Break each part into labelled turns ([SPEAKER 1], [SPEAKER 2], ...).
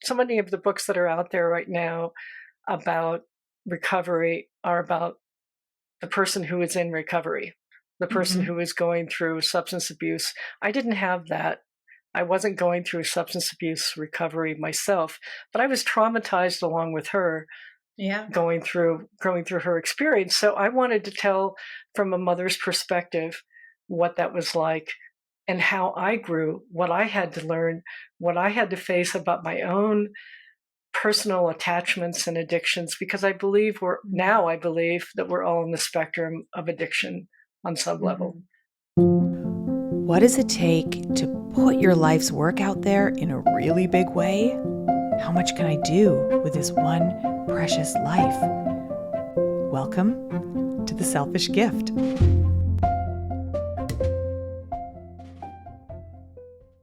[SPEAKER 1] so many of the books that are out there right now about recovery are about the person who is in recovery, the person
[SPEAKER 2] Hmm.
[SPEAKER 1] who is going through substance abuse. I didn't have that. I wasn't going through substance abuse recovery myself, but I was traumatized along with her
[SPEAKER 2] Yeah.
[SPEAKER 1] going through her experience. So I wanted to tell from a mother's perspective what that was like and how I grew, what I had to learn, what I had to face about my own personal attachments and addictions, because I believe that we're all on the spectrum of addiction on some level.
[SPEAKER 2] Hmm. What does it take to put your life's work out there in a really big way? How much can I do with this one precious life? Welcome to The Selfish Gift.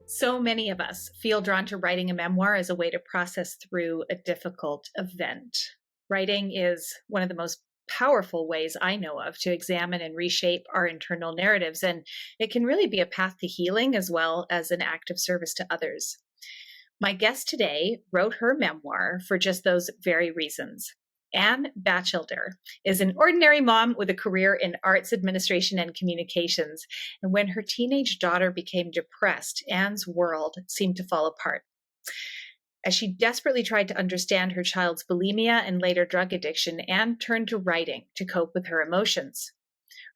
[SPEAKER 2] So many of us feel drawn to writing a memoir as a way to process through a difficult event. Writing is one of the most powerful ways I know of to examine and reshape our internal narratives, and it can really be a path to healing as well as an act of service to others. My guest today wrote her memoir for just those very reasons. Anne Batchelder is an ordinary mom with a career in arts administration and communications. And when her teenage daughter became depressed, Anne's world seemed to fall apart. As she desperately tried to understand her child's bulimia and later drug addiction, Anne turned to writing to cope with her emotions.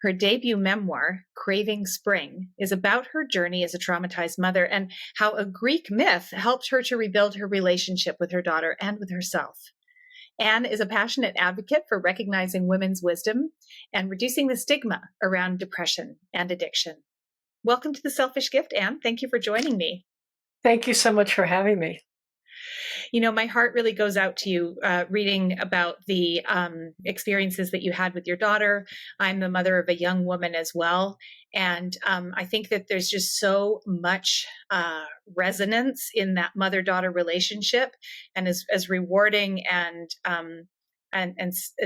[SPEAKER 2] Her debut memoir, Craving Spring, is about her journey as a traumatized mother and how a Greek myth helped her to rebuild her relationship with her daughter and with herself. Anne is a passionate advocate for recognizing women's wisdom and reducing the stigma around depression and addiction. Welcome to The Selfish Gift, Anne. Thank you for joining me.
[SPEAKER 1] Thank you so much for having me.
[SPEAKER 2] My heart really goes out to you reading about the experiences that you had with your daughter. I'm the mother of a young woman as well. And I think that there's just so much resonance in that mother-daughter relationship, and as rewarding and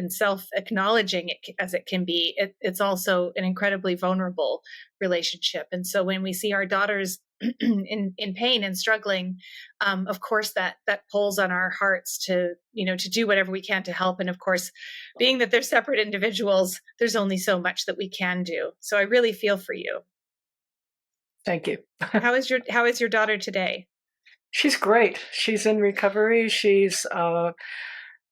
[SPEAKER 2] self-acknowledging as it can be, it's also an incredibly vulnerable relationship. And so when we see our daughters in pain and struggling, of course that pulls on our hearts to do whatever we can to help. And of course, being that they're separate individuals, there's only so much that we can do. So I really feel for you.
[SPEAKER 1] Thank you.
[SPEAKER 2] How is your daughter today?
[SPEAKER 1] She's great. She's in recovery. She's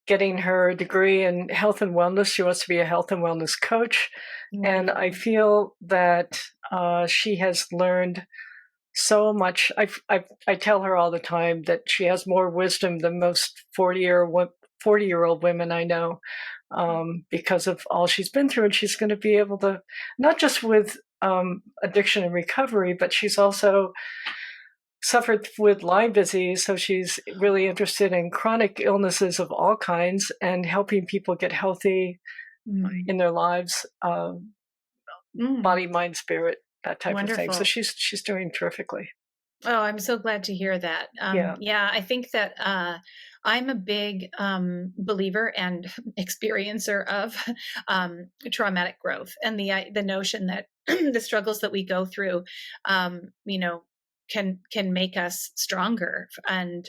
[SPEAKER 1] getting her degree in health and wellness. She wants to be a health and wellness coach. And
[SPEAKER 2] Wonderful.
[SPEAKER 1] I feel that she has learned so much. I tell her all the time that she has more wisdom than most 40-year-old women I know, because of all she's been through. And she's going to be able to, not just with addiction and recovery, but she's also suffered with Lyme disease. So she's really interested in chronic illnesses of all kinds and helping people get healthy
[SPEAKER 2] Mm.
[SPEAKER 1] in their lives,
[SPEAKER 2] Mm.
[SPEAKER 1] body, mind, spirit, that type of thing. So
[SPEAKER 2] Wonderful.
[SPEAKER 1] she's doing terrifically.
[SPEAKER 2] Oh, I'm so glad to hear that.
[SPEAKER 1] Yeah.
[SPEAKER 2] Yeah, I think that I'm a big believer and experiencer of traumatic growth, and the notion that the struggles that we go through, um, you know, can make us stronger and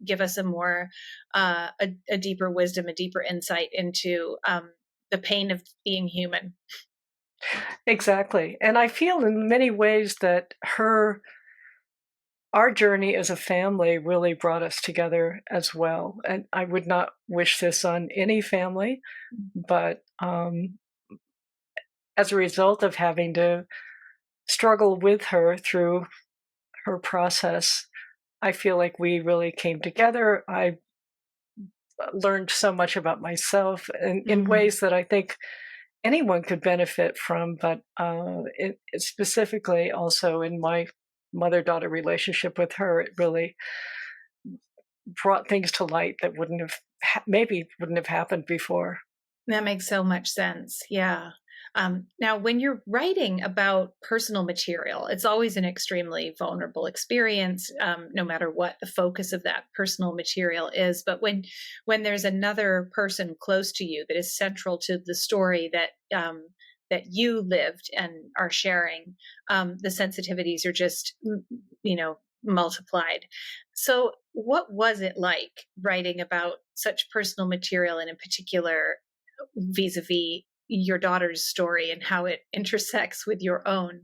[SPEAKER 2] give us a deeper wisdom, a deeper insight into the pain of being human.
[SPEAKER 1] Exactly. And I feel in many ways that our journey as a family really brought us together as well. And I would not wish this on any family, but as a result of having to struggle with her through her process, I feel like we really came together. I learned so much about myself in
[SPEAKER 2] Mm-hmm.
[SPEAKER 1] ways that I think anyone could benefit from, but specifically also in my mother-daughter relationship with her, it really brought things to light that maybe wouldn't have happened before.
[SPEAKER 2] That makes so much sense. Yeah. Now, when you're writing about personal material, it's always an extremely vulnerable experience, no matter what the focus of that personal material is. But when there's another person close to you that is central to the story that you lived and are sharing, the sensitivities are just, multiplied. So, what was it like writing about such personal material, and in particular, vis a vis your daughter's story and how it intersects with your own?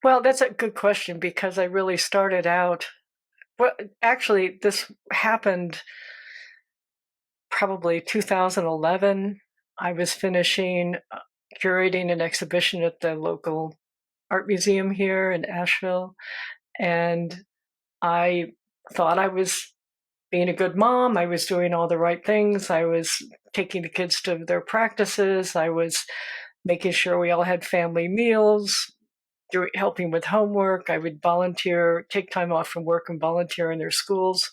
[SPEAKER 1] Well, that's a good question because I really started out. Well, actually, this happened probably 2011. I was finishing curating an exhibition at the local art museum here in Asheville, and I thought I was being a good mom. I was doing all the right things. I was taking the kids to their practices. I was making sure we all had family meals, helping with homework. I would volunteer, take time off from work and volunteer in their schools.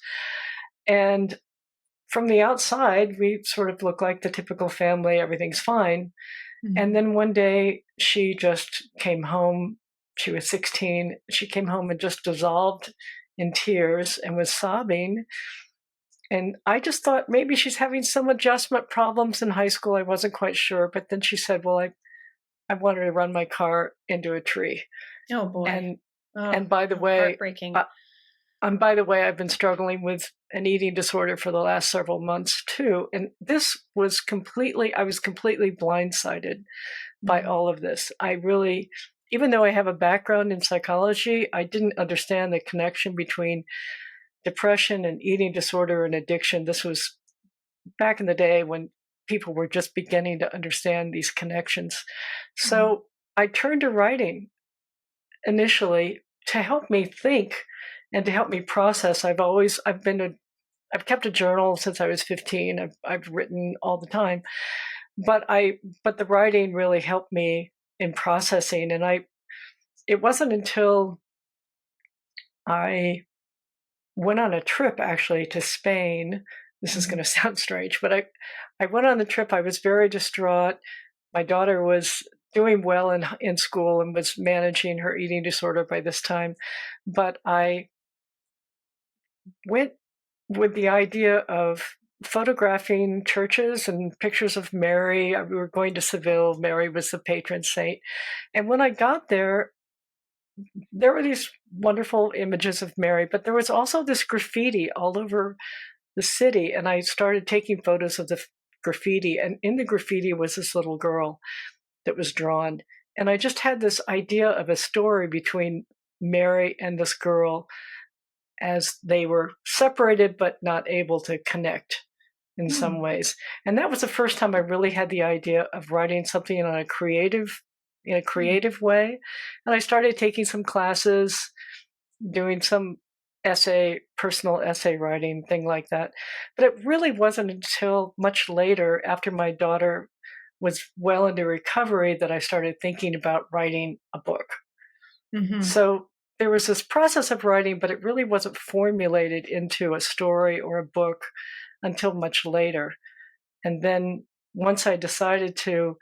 [SPEAKER 1] And from the outside, we sort of look like the typical family, everything's fine. And
[SPEAKER 2] Mhm.
[SPEAKER 1] then one day she just came home. She was 16. She came home and just dissolved in tears and was sobbing. And I just thought maybe she's having some adjustment problems in high school. I wasn't quite sure. But then she said, well, I wanted to run my car into a tree.
[SPEAKER 2] Oh boy.
[SPEAKER 1] And
[SPEAKER 2] Oh,
[SPEAKER 1] and by the way,
[SPEAKER 2] heartbreaking.
[SPEAKER 1] uh, I've been struggling with an eating disorder for the last several months too. And I was completely blindsided by
[SPEAKER 2] Mhm.
[SPEAKER 1] all of this. I really, even though I have a background in psychology, I didn't understand the connection between depression and eating disorder and addiction. This was back in the day when people were just beginning to understand these connections.
[SPEAKER 2] Mhm.
[SPEAKER 1] So I turned to writing initially to help me think and to help me process. I've kept a journal since I was 15. I've written all the time, but the writing really helped me in processing. And it wasn't until I went on a trip actually to Spain. This is going
[SPEAKER 2] Mhm.
[SPEAKER 1] to sound strange, but I went on the trip. I was very distraught. My daughter was doing well in school and was managing her eating disorder by this time. But I went with the idea of photographing churches and pictures of Mary. We were going to Seville. Mary was the patron saint. And when I got there, there were these wonderful images of Mary, but there was also this graffiti all over the city. And I started taking photos of the graffiti. And in the graffiti was this little girl that was drawn. And I just had this idea of a story between Mary and this girl as they were separated but not able to connect in some
[SPEAKER 2] Hmm.
[SPEAKER 1] ways. And that was the first time I really had the idea of writing something in a
[SPEAKER 2] Hmm.
[SPEAKER 1] creative way. And I started taking some classes, doing some personal essay writing, thing like that. But it really wasn't until much later, after my daughter was well into recovery, that I started thinking about writing a book.
[SPEAKER 2] Hmm.
[SPEAKER 1] So there was this process of writing, but it really wasn't formulated into a story or a book until much later. And then once I decided to,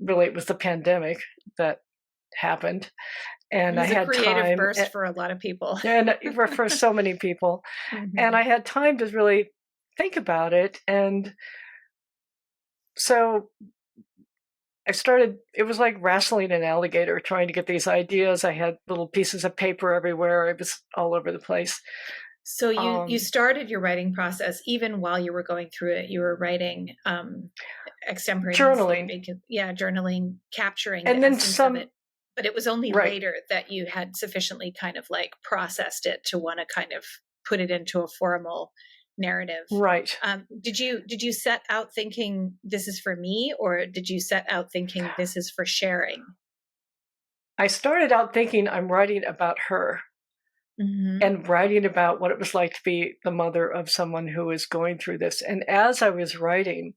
[SPEAKER 1] really, it was the pandemic that happened,
[SPEAKER 2] It
[SPEAKER 1] and I
[SPEAKER 2] was a
[SPEAKER 1] had
[SPEAKER 2] creative
[SPEAKER 1] time,
[SPEAKER 2] burst for a lot of people.
[SPEAKER 1] and for so many people, and
[SPEAKER 2] Hmm.
[SPEAKER 1] I had time to really think about it. And so it was like wrestling an alligator trying to get these ideas. I had little pieces of paper everywhere. It was all over the place.
[SPEAKER 2] So you
[SPEAKER 1] Um,
[SPEAKER 2] started your writing process even while you were going through it. You were writing extemporaneously,
[SPEAKER 1] Journaling,
[SPEAKER 2] because yeah, journaling, capturing
[SPEAKER 1] and
[SPEAKER 2] the
[SPEAKER 1] then
[SPEAKER 2] essence of
[SPEAKER 1] some.
[SPEAKER 2] it. But it was only
[SPEAKER 1] Right,
[SPEAKER 2] later that you had sufficiently kind of like processed it to want to kind of put it into a formal narrative.
[SPEAKER 1] right.
[SPEAKER 2] Did you set out thinking this is for me, or did you set out thinking this is for sharing?
[SPEAKER 1] I started out thinking I'm writing about her
[SPEAKER 2] Hmm.
[SPEAKER 1] and writing about what it was like to be the mother of someone who is going through this. And as I was writing,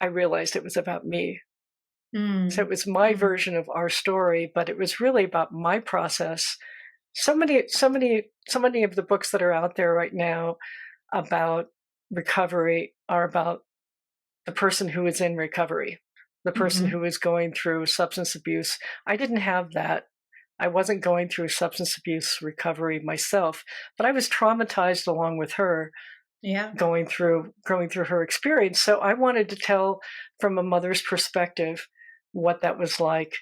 [SPEAKER 1] I realized it was about me. So it
[SPEAKER 2] Mm.
[SPEAKER 1] was my
[SPEAKER 2] Mm.
[SPEAKER 1] version of our story, but it was really about my process. So many of the books that are out there right now about recovery are about the person who is in recovery, the person
[SPEAKER 2] Hmm.
[SPEAKER 1] who is going through substance abuse. I didn't have that. I wasn't going through substance abuse recovery myself, but I was traumatized along with her,
[SPEAKER 2] Yeah.
[SPEAKER 1] going through her experience. So I wanted to tell from a mother's perspective what that was like.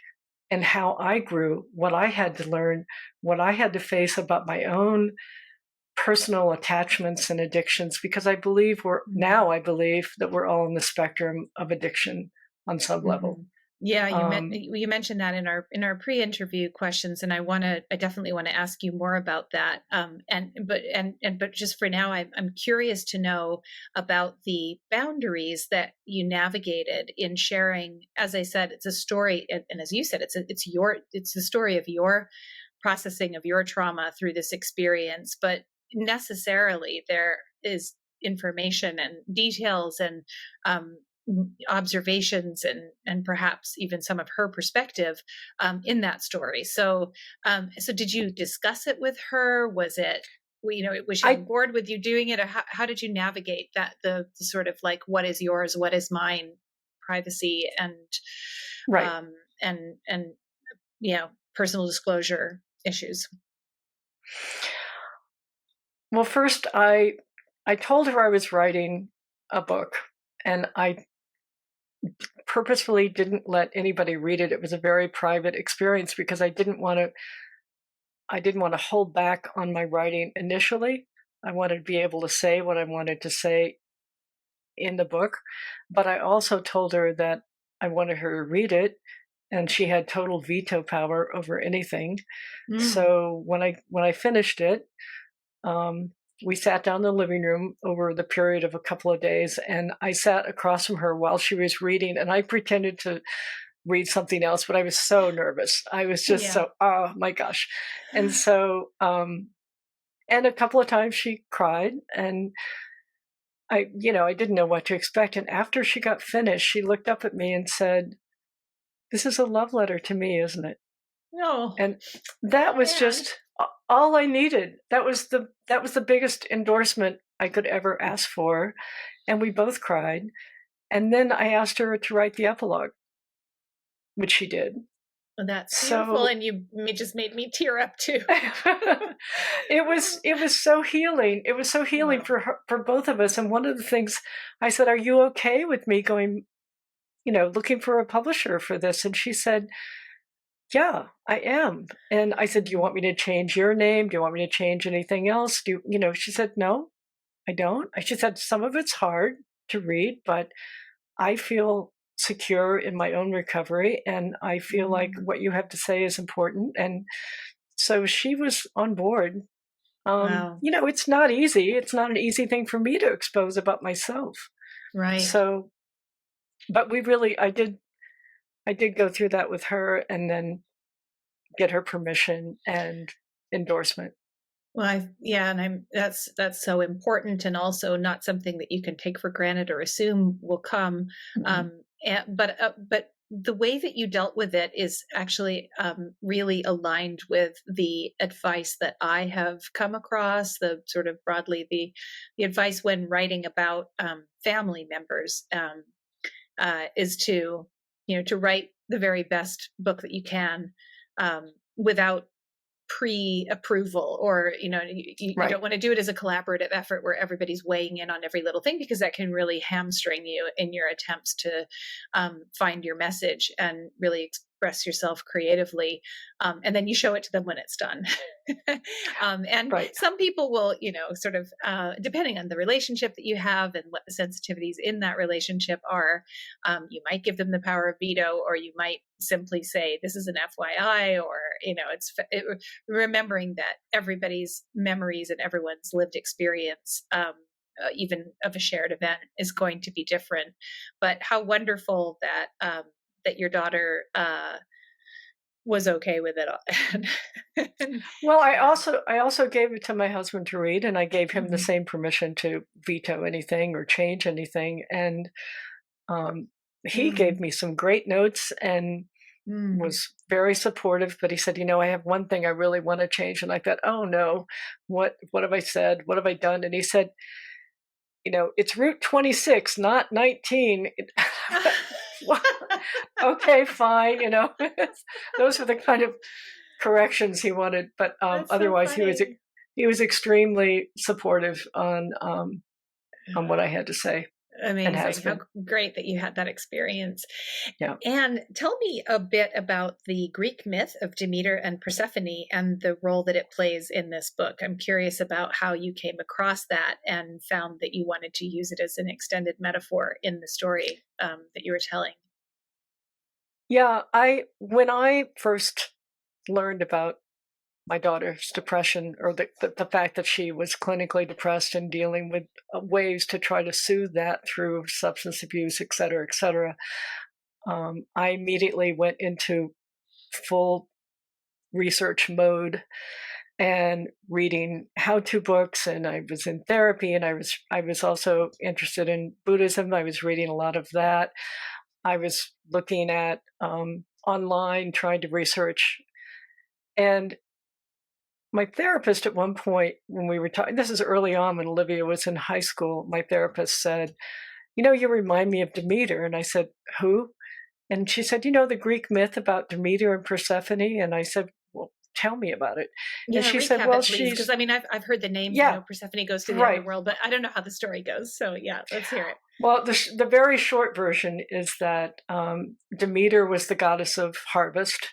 [SPEAKER 1] and how I grew, what I had to learn, what I had to face about my own personal attachments and addictions, because
[SPEAKER 2] Mm.
[SPEAKER 1] I believe that we're all in the spectrum of addiction on some level.
[SPEAKER 2] Mhm. Yeah,
[SPEAKER 1] Um,
[SPEAKER 2] you mentioned that in our pre-interview questions, and I definitely want to ask you more about that. But just for now, I'm curious to know about the boundaries that you navigated in sharing. As I said, it's a story, and as you said, it's the story of your processing of your trauma through this experience. But necessarily, there is information and details and um, observations and perhaps even some of her perspective in that story. So did you discuss it with her? Was it, was she on
[SPEAKER 1] I
[SPEAKER 2] board with you doing it, or how did you navigate that, the sort of like, what is yours, what is mine, privacy
[SPEAKER 1] right.
[SPEAKER 2] um, and personal disclosure issues?
[SPEAKER 1] Well, first I told her I was writing a book, and I purposefully didn't let anybody read it. It was a very private experience because I didn't want to hold back on my writing initially. I wanted to be able to say what I wanted to say in the book, but I also told her that I wanted her to read it, and she had total veto power over anything.
[SPEAKER 2] Mm.
[SPEAKER 1] So when I finished it, um, we sat down in the living room over the period of a couple of days, and I sat across from her while she was reading, and I pretended to read something else, but I was so nervous. I was just
[SPEAKER 2] Yeah.
[SPEAKER 1] so, oh my gosh. And so, and a couple of times she cried, and I didn't know what to expect. And after she got finished, she looked up at me and said, "This is a love letter to me, isn't it?"
[SPEAKER 2] No.
[SPEAKER 1] And that was
[SPEAKER 2] Man.
[SPEAKER 1] just all I needed. That was the biggest endorsement I could ever ask for. And we both cried. And then I asked her to write the epilogue, which she did.
[SPEAKER 2] Oh, that's beautiful,
[SPEAKER 1] So
[SPEAKER 2] and just made me tear up too.
[SPEAKER 1] it was so healing. It was so healing
[SPEAKER 2] Wow.
[SPEAKER 1] for for both of us. And one of the things I said, "Are you okay with me going, looking for a publisher for this?" And she said, "Yeah, I am." And I said, "Do you want me to change your name? Do you want me to change anything else?" She said, "No, I don't." She said, "Some of it's hard to read, but I feel secure in my own recovery, and I feel like
[SPEAKER 2] Mm.
[SPEAKER 1] what you have to say is important." And so she was on board.
[SPEAKER 2] Wow.
[SPEAKER 1] It's not easy. It's not an easy thing for me to expose about myself.
[SPEAKER 2] Right.
[SPEAKER 1] So, but I did go through that with her and then get her permission and endorsement.
[SPEAKER 2] Well, yeah, and that's so important, and also not something that you can take for granted or assume will come.
[SPEAKER 1] Mhm.
[SPEAKER 2] But the way that you dealt with it is actually really aligned with the advice that I have come across. The sort of broadly the advice when writing about family members is to write the very best book that you can without pre-approval, or you
[SPEAKER 1] Right.
[SPEAKER 2] don't want to do it as a collaborative effort where everybody's weighing in on every little thing, because that can really hamstring you in your attempts to find your message and really express yourself creatively, and then you show it to them when it's done. And
[SPEAKER 1] Right.
[SPEAKER 2] some people will, sort of depending on the relationship that you have and what the sensitivities in that relationship are, you might give them the power of veto, or you might simply say, this is an FYI, or remembering that everybody's memories and everyone's lived experience, even of a shared event, is going to be different. But how wonderful that that your daughter was okay with it all.
[SPEAKER 1] Well,
[SPEAKER 2] Yeah.
[SPEAKER 1] I also gave it to my husband to read, and I gave him the
[SPEAKER 2] Mhm.
[SPEAKER 1] same permission to veto anything or change anything. And um, he gave
[SPEAKER 2] Mm.
[SPEAKER 1] me some great notes and
[SPEAKER 2] Mm.
[SPEAKER 1] was very supportive. But he said, "I have one thing I really want to change." And I thought, "Oh no, what have I said? What have I done?" And he said, "It's Route 26, not 19." Well, okay, fine. Those were the kind of corrections he wanted, but
[SPEAKER 2] That's so
[SPEAKER 1] otherwise
[SPEAKER 2] funny.
[SPEAKER 1] he was extremely supportive on what I had to say. and has
[SPEAKER 2] Amazing. How
[SPEAKER 1] been.
[SPEAKER 2] great that you had that experience.
[SPEAKER 1] Yeah.
[SPEAKER 2] And tell me a bit about the Greek myth of Demeter and Persephone and the role that it plays in this book. I'm curious about how you came across that and found that you wanted to use it as an extended metaphor in the story that you were telling.
[SPEAKER 1] Yeah, when I first learned about my daughter's depression, or the fact that she was clinically depressed and dealing with ways to try to soothe that through substance abuse, et cetera, I immediately went into full research mode and reading how-to books, and I was in therapy, and I was also interested in Buddhism. I was reading a lot of that. I was looking at online, trying to research. And my therapist at one point, when we were talking, this is early on when Olivia was in high school, my therapist said, "You know, you remind me of Demeter." And I said, "Who?" And she said, "You know, the Greek myth about Demeter and Persephone?" And I said, "Well, tell me about it." And
[SPEAKER 2] Yeah,
[SPEAKER 1] she said,
[SPEAKER 2] recap
[SPEAKER 1] "Well,
[SPEAKER 2] it, please. Because
[SPEAKER 1] she's,
[SPEAKER 2] I mean, I've heard the names. I
[SPEAKER 1] yeah,
[SPEAKER 2] know Persephone goes to the
[SPEAKER 1] right.
[SPEAKER 2] underworld, but I don't know how the story goes. So yeah, let's hear it.
[SPEAKER 1] Well, the very short version is that Demeter was the goddess of harvest,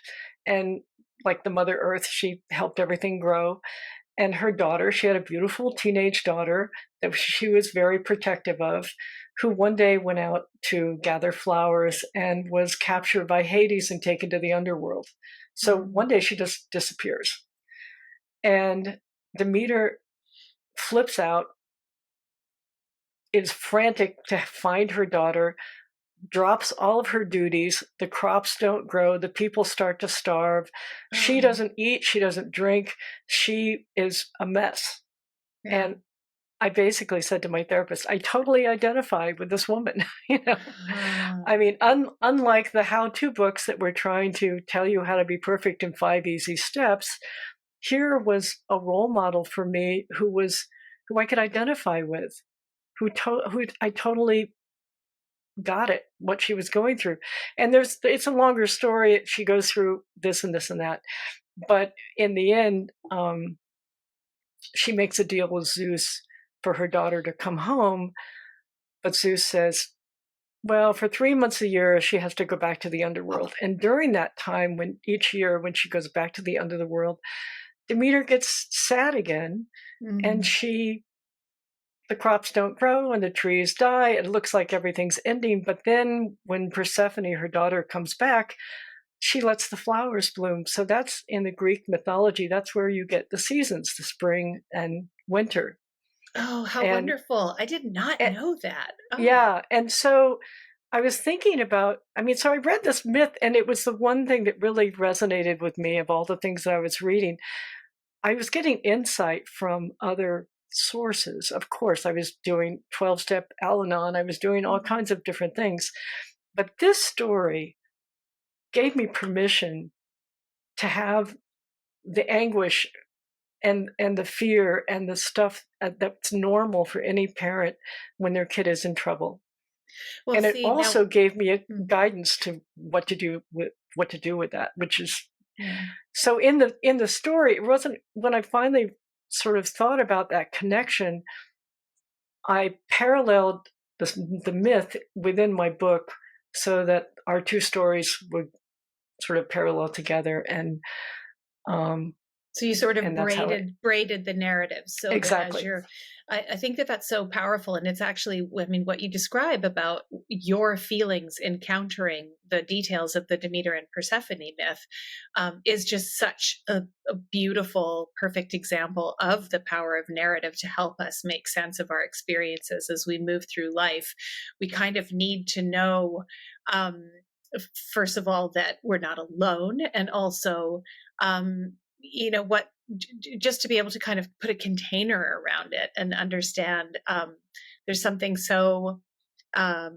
[SPEAKER 1] and like the Mother Earth, she helped everything grow. And her daughter, she had a beautiful teenage daughter that she was very protective of, who one day went out to gather flowers and was captured by Hades and taken to the underworld. So
[SPEAKER 2] Mm.
[SPEAKER 1] one day she just disappears. And Demeter flips out, is frantic to find her daughter, drops all of her duties. The crops don't grow. The people start to starve. She
[SPEAKER 2] Oh,
[SPEAKER 1] doesn't eat. She doesn't drink. She is a mess.
[SPEAKER 2] yeah.
[SPEAKER 1] And I basically said to my therapist, I totally identify with this woman.
[SPEAKER 2] Ah,
[SPEAKER 1] I mean, unlike the how-to books that were trying to tell you how to be perfect in 5 easy steps, here was a role model for me who I could identify with, who I totally got it, what she was going through. And it's a longer story. She goes through this and this and that, but in the end, she makes a deal with Zeus for her daughter to come home. But Zeus says, well, for 3 months a year, she has to go back to the underworld. And during that time, when each year, when she goes back to the underworld, Demeter gets sad again, and
[SPEAKER 2] mm.
[SPEAKER 1] the crops don't grow and the trees die. It looks like everything's ending. But then when Persephone, her daughter, comes back, she lets the flowers bloom. So that's in the Greek mythology. That's where you get the seasons, the spring and winter.
[SPEAKER 2] Oh, how
[SPEAKER 1] And,
[SPEAKER 2] wonderful. I did not
[SPEAKER 1] and
[SPEAKER 2] know that. Oh,
[SPEAKER 1] yeah. And so I was thinking about, I mean, so I read this myth, and it was the one thing that really resonated with me of all the things that I was reading. I was getting insight from other sources. Of course, I was doing 12-step Al-Anon, I was doing all
[SPEAKER 2] mm.
[SPEAKER 1] kinds of different things. But this story gave me permission to have the anguish and the fear and the stuff that's normal for any parent when their kid is in trouble.
[SPEAKER 2] Well,
[SPEAKER 1] And it
[SPEAKER 2] see, now,
[SPEAKER 1] also gave me a
[SPEAKER 2] mm,
[SPEAKER 1] guidance to what to do with that, which is
[SPEAKER 2] yeah.
[SPEAKER 1] so in the story, it wasn't when I finally sort of thought about that connection, I paralleled the myth within my book so that our two stories would sort of parallel together, um,
[SPEAKER 2] So you sort of
[SPEAKER 1] and that's how it
[SPEAKER 2] braided the narrative so that as
[SPEAKER 1] exactly.
[SPEAKER 2] you're, I think that that's so powerful, and it's actually, I mean, what you describe about your feelings encountering the details of the Demeter and Persephone myth is just such a beautiful, perfect example of the power of narrative to help us make sense of our experiences as we move through life. We kind of need to know. Um, First of all, that we're not alone, and also what, just to be able to kind of put a container around it and understand there's something so um,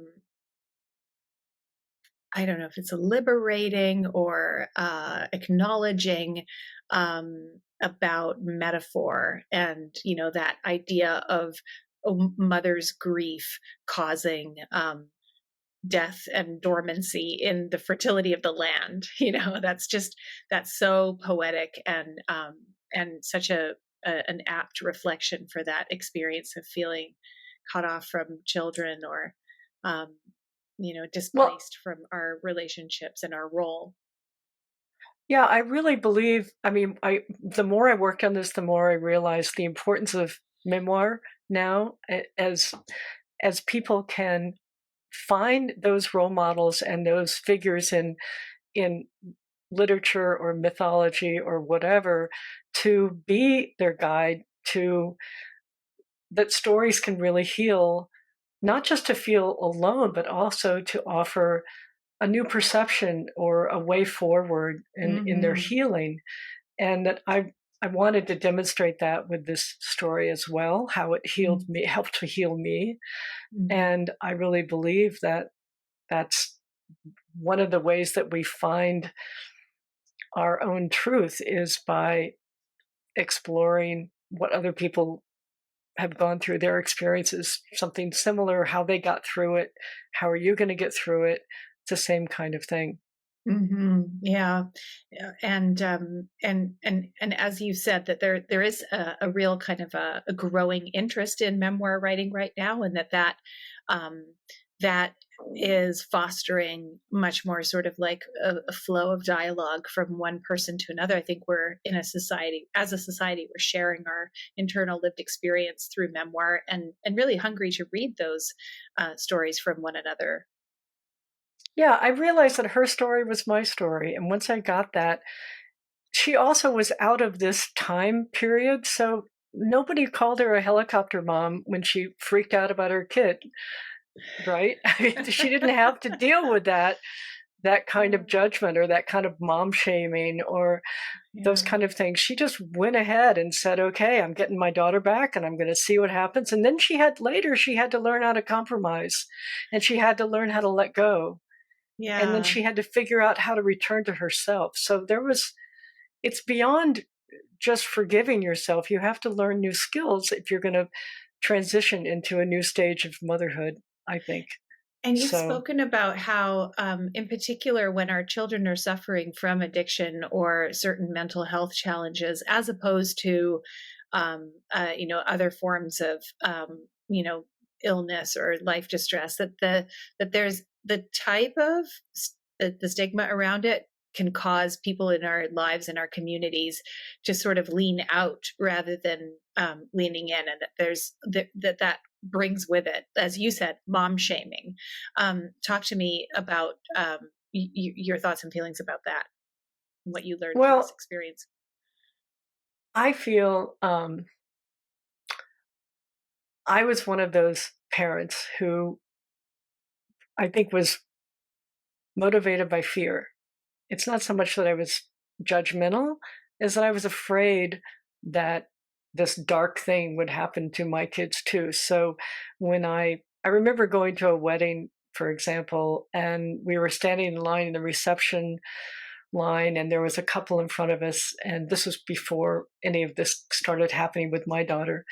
[SPEAKER 2] I don't know if it's a liberating or acknowledging about metaphor, and that idea of a mother's grief causing death and dormancy in the fertility of the land. That's so poetic, and such an apt reflection for that experience of feeling cut off from children, or um,
[SPEAKER 1] Well,
[SPEAKER 2] displaced from our relationships and our role.
[SPEAKER 1] yeah, I really believe, I mean, the more I worked on this, the more I realized the importance of memoir now, as people can find those role models and those figures in literature or mythology or whatever, to be their guide, to that stories can really heal, not just to feel alone, but also to offer a new perception or a way forward in their
[SPEAKER 2] Hmm.
[SPEAKER 1] healing. And that I wanted to demonstrate that with this story as well, how it healed
[SPEAKER 2] Hmm.
[SPEAKER 1] me, helped to heal me.
[SPEAKER 2] Hmm.
[SPEAKER 1] And I really believe that that's one of the ways that we find our own truth is by exploring what other people have gone through, their experiences, something similar, how they got through it. How are you going to get through it? It's the same kind of thing.
[SPEAKER 2] Yeah. Yeah, and as you said, that there is a real kind of a growing interest in memoir writing right now, and um, that is fostering much more sort of like a flow of dialogue from one person to another. I think we're in a society, as a society, we're sharing our internal lived experience through memoir, and really hungry to read those stories from one another.
[SPEAKER 1] Yeah, I realized that her story was my story. And once I got that, she also was out of this time period. So nobody called her a helicopter mom when she freaked out about her kid, right? I mean, she didn't have to deal with that kind of judgment or that kind of mom shaming or those
[SPEAKER 2] Yeah.
[SPEAKER 1] kind of things. She just went ahead and said, okay, I'm getting my daughter back and I'm going to see what happens. And then she had to learn how to compromise and she had to learn how to let go. And then
[SPEAKER 2] Yeah.
[SPEAKER 1] she had to figure out how to return to herself. So it's beyond just forgiving yourself. You have to learn new skills if you're going to transition into a new stage of motherhood, I think.
[SPEAKER 2] And you've
[SPEAKER 1] So,
[SPEAKER 2] spoken about how, in particular, when our children are suffering from addiction or certain mental health challenges, as opposed to, other forms of, illness or life distress, that there's the type of the stigma around it can cause people in our lives and our communities to sort of lean out rather than leaning in, and that that brings with it, as you said, mom shaming. Talk to me about your thoughts and feelings about that, and what you learned through this
[SPEAKER 1] well,
[SPEAKER 2] experience.
[SPEAKER 1] I feel I was one of those parents who I think was motivated by fear. It's not so much that I was judgmental as that I was afraid that this dark thing would happen to my kids too. So when I remember going to a wedding, for example, and we were standing in line in the reception line and there was a couple in front of us, and this was before any of this started happening with my daughter.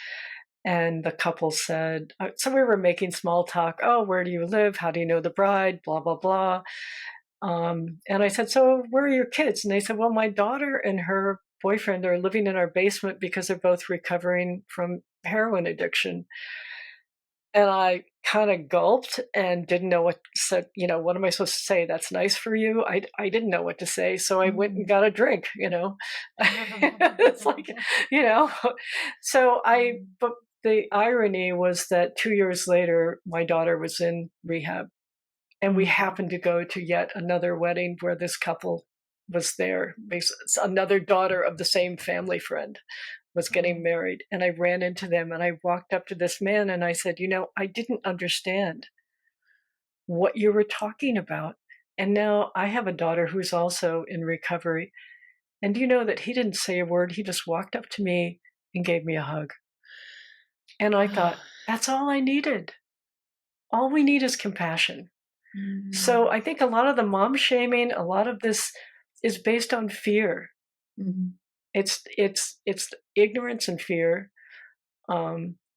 [SPEAKER 1] And the couple said, so we were making small talk. Oh, where do you live? How do you know the bride? Blah, blah, blah. And I said, so where are your kids? And they said, well, my daughter and her boyfriend are living in our basement because they're both recovering from heroin addiction. And I kind of gulped and didn't know what said, what am I supposed to say? That's nice for you. I didn't know what to say. So I went and
[SPEAKER 2] Mm.
[SPEAKER 1] got a drink. It's like, you know, so but the irony was that 2 years later, my daughter was in rehab and we
[SPEAKER 2] Mm.
[SPEAKER 1] happened to go to yet another wedding where this couple was there. It's another daughter of the same family friend was getting
[SPEAKER 2] Oh.
[SPEAKER 1] married. And I ran into them and I walked up to this man and I said, I didn't understand what you were talking about. And now I have a daughter who's also in recovery. And do you know that he didn't say a word? He just walked up to me and gave me a hug. And I thought, that's all I needed. All we need is compassion. So
[SPEAKER 2] Mm.
[SPEAKER 1] I think a lot of the mom shaming, a lot of this is based on fear.
[SPEAKER 2] Mhm.
[SPEAKER 1] It's ignorance and fear.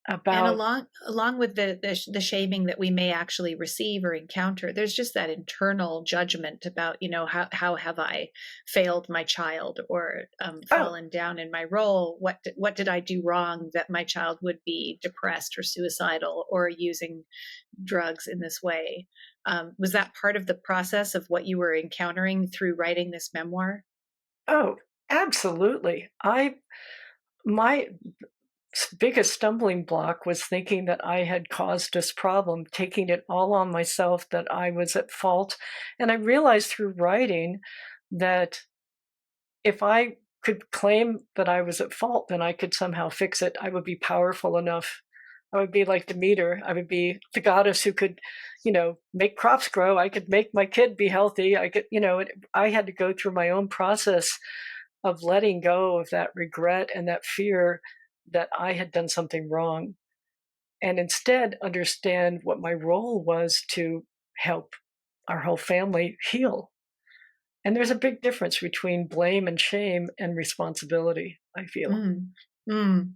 [SPEAKER 2] And
[SPEAKER 1] about,
[SPEAKER 2] along with the shaming that we may actually receive or encounter, there's just that internal judgment about, how have I failed my child, or
[SPEAKER 1] oh,
[SPEAKER 2] fallen down in my role? What did I do wrong that my child would be depressed or suicidal or using drugs in this way? Was that part of the process of what you were encountering through writing this memoir?
[SPEAKER 1] oh, absolutely. My biggest stumbling block was thinking that I had caused this problem, taking it all on myself, that I was at fault. And I realized through writing that if I could claim that I was at fault, then I could somehow fix it. I would be powerful enough. I would be like Demeter. I would be the goddess who could, make crops grow. I could make my kid be healthy. I could, I had to go through my own process of letting go of that regret and that fear that I had done something wrong, and instead understand what my role was to help our whole family heal. And there's a big difference between blame and shame and responsibility, I feel.
[SPEAKER 2] Mm. Mm.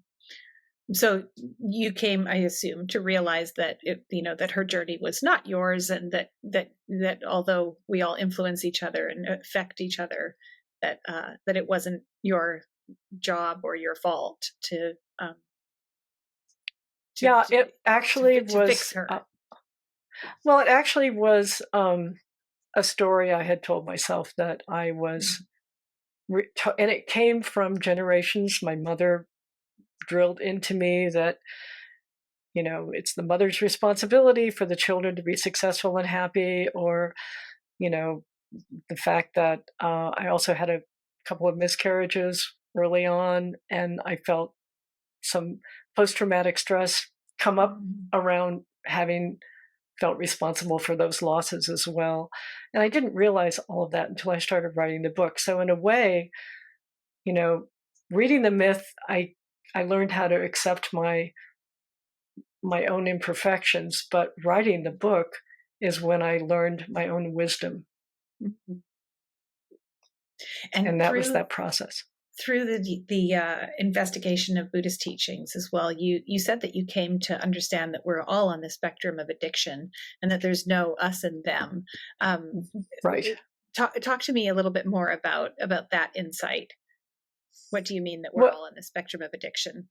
[SPEAKER 2] So you came, I assume, to realize that that her journey was not yours, and that although we all influence each other and affect each other, that it wasn't your job or your fault um, to
[SPEAKER 1] Yeah,
[SPEAKER 2] to
[SPEAKER 1] it actually
[SPEAKER 2] to fix
[SPEAKER 1] was,
[SPEAKER 2] her.
[SPEAKER 1] well, it actually was a story I had told myself that I
[SPEAKER 2] Mm.
[SPEAKER 1] was, and it came from generations. My mother drilled into me that, it's the mother's responsibility for the children to be successful and happy, or, you know, the fact that I also had a couple of miscarriages early on, and I felt some post traumatic stress come up
[SPEAKER 2] Mm.
[SPEAKER 1] around having felt responsible for those losses as well. And I didn't realize all of that until I started writing the book. So, in a way, you know, reading the myth, I learned how to accept my own imperfections, but writing the book is when I learned my own wisdom,
[SPEAKER 2] Mhm.
[SPEAKER 1] and
[SPEAKER 2] And
[SPEAKER 1] that was that process.
[SPEAKER 2] through the investigation of Buddhist teachings as well, you said that you came to understand that we're all on the spectrum of addiction, and that there's no us and them. Um,
[SPEAKER 1] Right.
[SPEAKER 2] talk to me a little bit more about that insight. What do you mean that we're
[SPEAKER 1] Well,
[SPEAKER 2] all on the spectrum of addiction?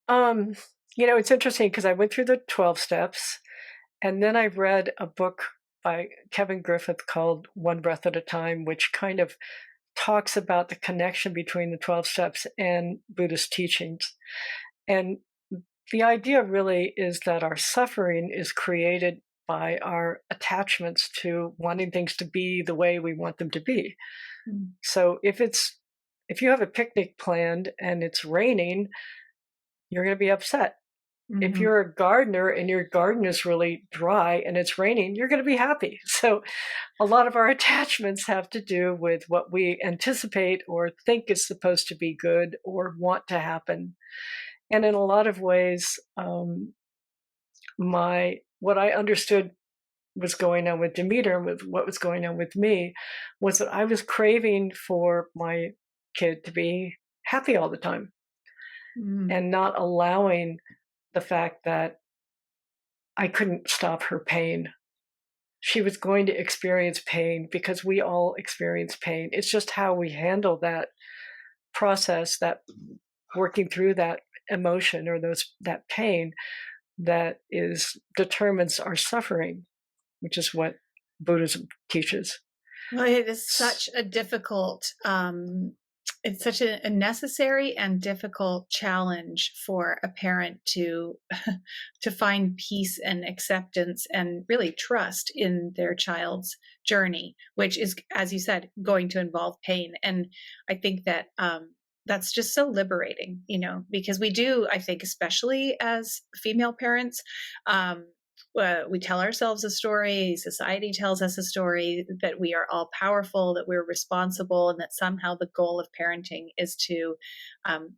[SPEAKER 1] um, it's interesting because I went through the 12 steps, and then I read a book by Kevin Griffith called One Breath at a Time, which kind of talks about the connection between the 12 steps and Buddhist teachings. And the idea really is that our suffering is created by our attachments to wanting things to be the way we want them to be.
[SPEAKER 2] Mm.
[SPEAKER 1] So if you have a picnic planned and it's raining, you're going to be upset. If
[SPEAKER 2] Mhm.
[SPEAKER 1] you're a gardener and your garden is really dry and it's raining, you're going to be happy. So a lot of our attachments have to do with what we anticipate or think is supposed to be good or want to happen. And in a lot of ways, my what I understood was going on with Demeter and with what was going on with me was that I was craving for my kid to be happy all the time
[SPEAKER 2] Mm.
[SPEAKER 1] and not allowing the fact that I couldn't stop her pain. She was going to experience pain because we all experience pain. It's just how we handle that process, that working through that emotion or that pain that is determines our suffering, which is what Buddhism teaches.
[SPEAKER 2] Well, it is such a difficult, it's such a necessary and difficult challenge for a parent to to find peace and acceptance and really trust in their child's journey, which is, as you said, going to involve pain. And I think that that's just so liberating, because we do, I think, especially as female parents, um, we tell ourselves a story, society tells us a story that we are all powerful, that we're responsible, and that somehow the goal of parenting is to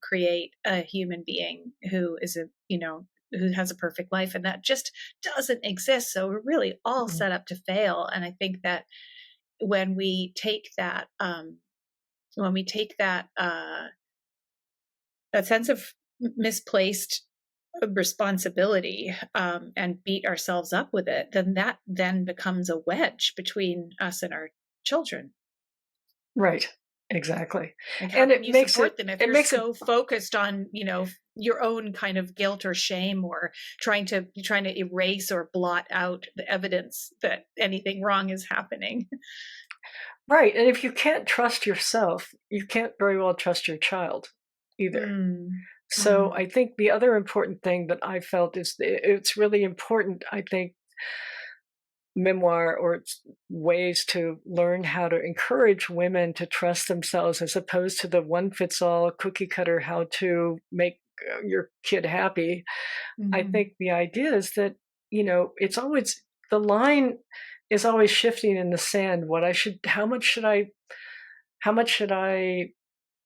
[SPEAKER 2] create a human being who is who has a perfect life, and that just doesn't exist. So we're really all
[SPEAKER 1] Mhm.
[SPEAKER 2] set up to fail. And I think that when we take that when we take that that sense of misplaced a responsibility, and beat ourselves up with it, then that then becomes a wedge between us and our children.
[SPEAKER 1] Right. Exactly.
[SPEAKER 2] Like, how
[SPEAKER 1] And
[SPEAKER 2] can you support them if
[SPEAKER 1] it
[SPEAKER 2] you're
[SPEAKER 1] makes it
[SPEAKER 2] so focused on, your own kind of guilt or shame, or trying to erase or blot out the evidence that anything wrong is happening?
[SPEAKER 1] right. And if you can't trust yourself, you can't very well trust your child either.
[SPEAKER 2] Mm.
[SPEAKER 1] So
[SPEAKER 2] Mm.
[SPEAKER 1] I think the other important thing that I felt is it's really important, I think, memoir or ways to learn how to encourage women to trust themselves as opposed to the one fits all cookie cutter how to make your kid happy. I
[SPEAKER 2] Mhm.
[SPEAKER 1] think the idea is that, it's always the line is always shifting in the sand. How much should I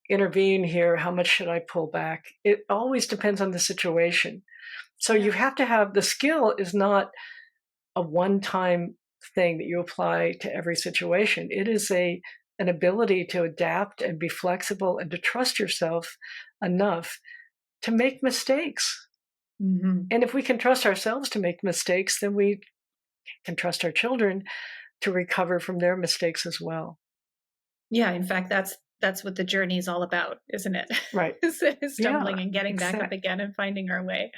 [SPEAKER 1] intervene here? How much should I pull back? It always depends on the situation. So you
[SPEAKER 2] Yeah.
[SPEAKER 1] have to have the skill is not a one-time thing that you apply to every situation. It is an ability to adapt and be flexible and to trust yourself enough to make mistakes.
[SPEAKER 2] Mhm.
[SPEAKER 1] And if we can trust ourselves to make mistakes, then we can trust our children to recover from their mistakes as well.
[SPEAKER 2] Yeah, in fact, that's what the journey is all about, isn't it?
[SPEAKER 1] Right.
[SPEAKER 2] Is
[SPEAKER 1] Yeah.
[SPEAKER 2] stumbling and getting back up again and finding our way.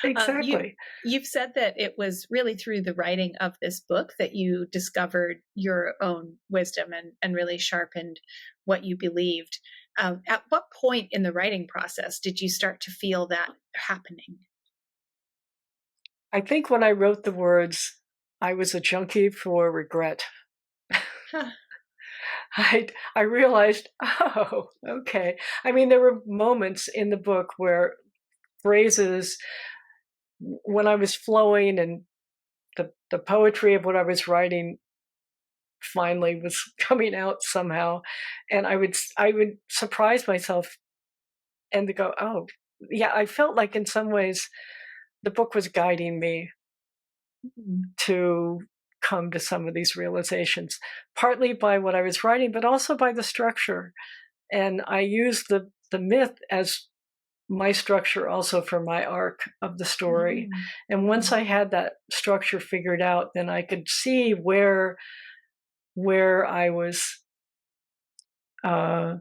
[SPEAKER 2] You
[SPEAKER 1] Exactly.
[SPEAKER 2] you've said that it was really through the writing of this book that you discovered your own wisdom and really sharpened what you believed. At what point in the writing process did you start to feel that happening?
[SPEAKER 1] I think when I wrote the words, I was a junkie for regret.
[SPEAKER 2] Huh.
[SPEAKER 1] I realized, oh, okay. I mean, there were moments in the book where phrases, when I was flowing and the poetry of what I was writing finally was coming out somehow, and I would surprise myself and to go, oh, yeah. I felt like in some ways the book was guiding me
[SPEAKER 2] Mm.
[SPEAKER 1] to come to some of these realizations, partly by what I was writing, but also by the structure. And I used the myth as my structure also for my arc of the story.
[SPEAKER 2] Mm.
[SPEAKER 1] And once
[SPEAKER 2] Mm.
[SPEAKER 1] I had that structure figured out, then I could see where I was uh,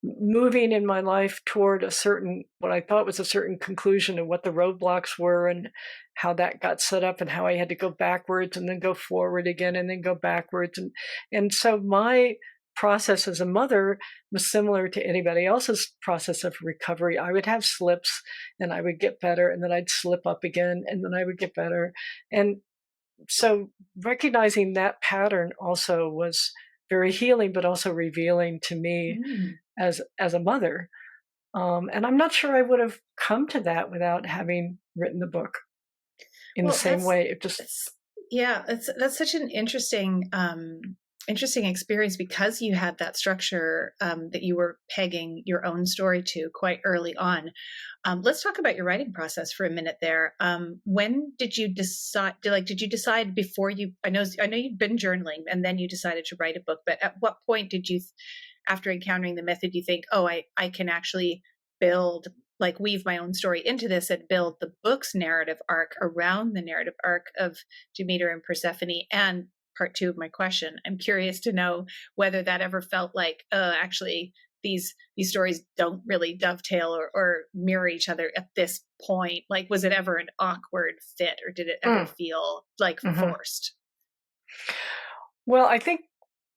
[SPEAKER 1] moving in my life toward a certain what I thought was a certain conclusion and what the roadblocks were and how that got set up and how I had to go backwards and then go forward again and then go backwards and so my process as a mother was similar to anybody else's process of recovery. I would have slips and I would get better and then I'd slip up again and then I would get better. And so recognizing that pattern also was very healing but also revealing to me
[SPEAKER 2] Mm.
[SPEAKER 1] as a mother. And I'm not sure I would have come to that without having written the book in the
[SPEAKER 2] Well,
[SPEAKER 1] same way. It just
[SPEAKER 2] that's yeah, that's such an interesting experience because you had that structure, that you were pegging your own story to quite early on. Let's talk about your writing process for a minute there. When did you decide? Did you decide before you? I know you've been journaling, and then you decided to write a book. But at what point did you, after encountering the method, you think, oh, I can actually build, like, weave my own story into this and build the book's narrative arc around the narrative arc of Demeter and Persephone? And part two of my question, I'm curious to know whether that ever felt like, actually, these stories don't really dovetail or mirror each other at this point. Like, was it ever an awkward fit, or did it ever
[SPEAKER 1] mm,
[SPEAKER 2] feel like
[SPEAKER 1] mhm.
[SPEAKER 2] forced?
[SPEAKER 1] Well, I think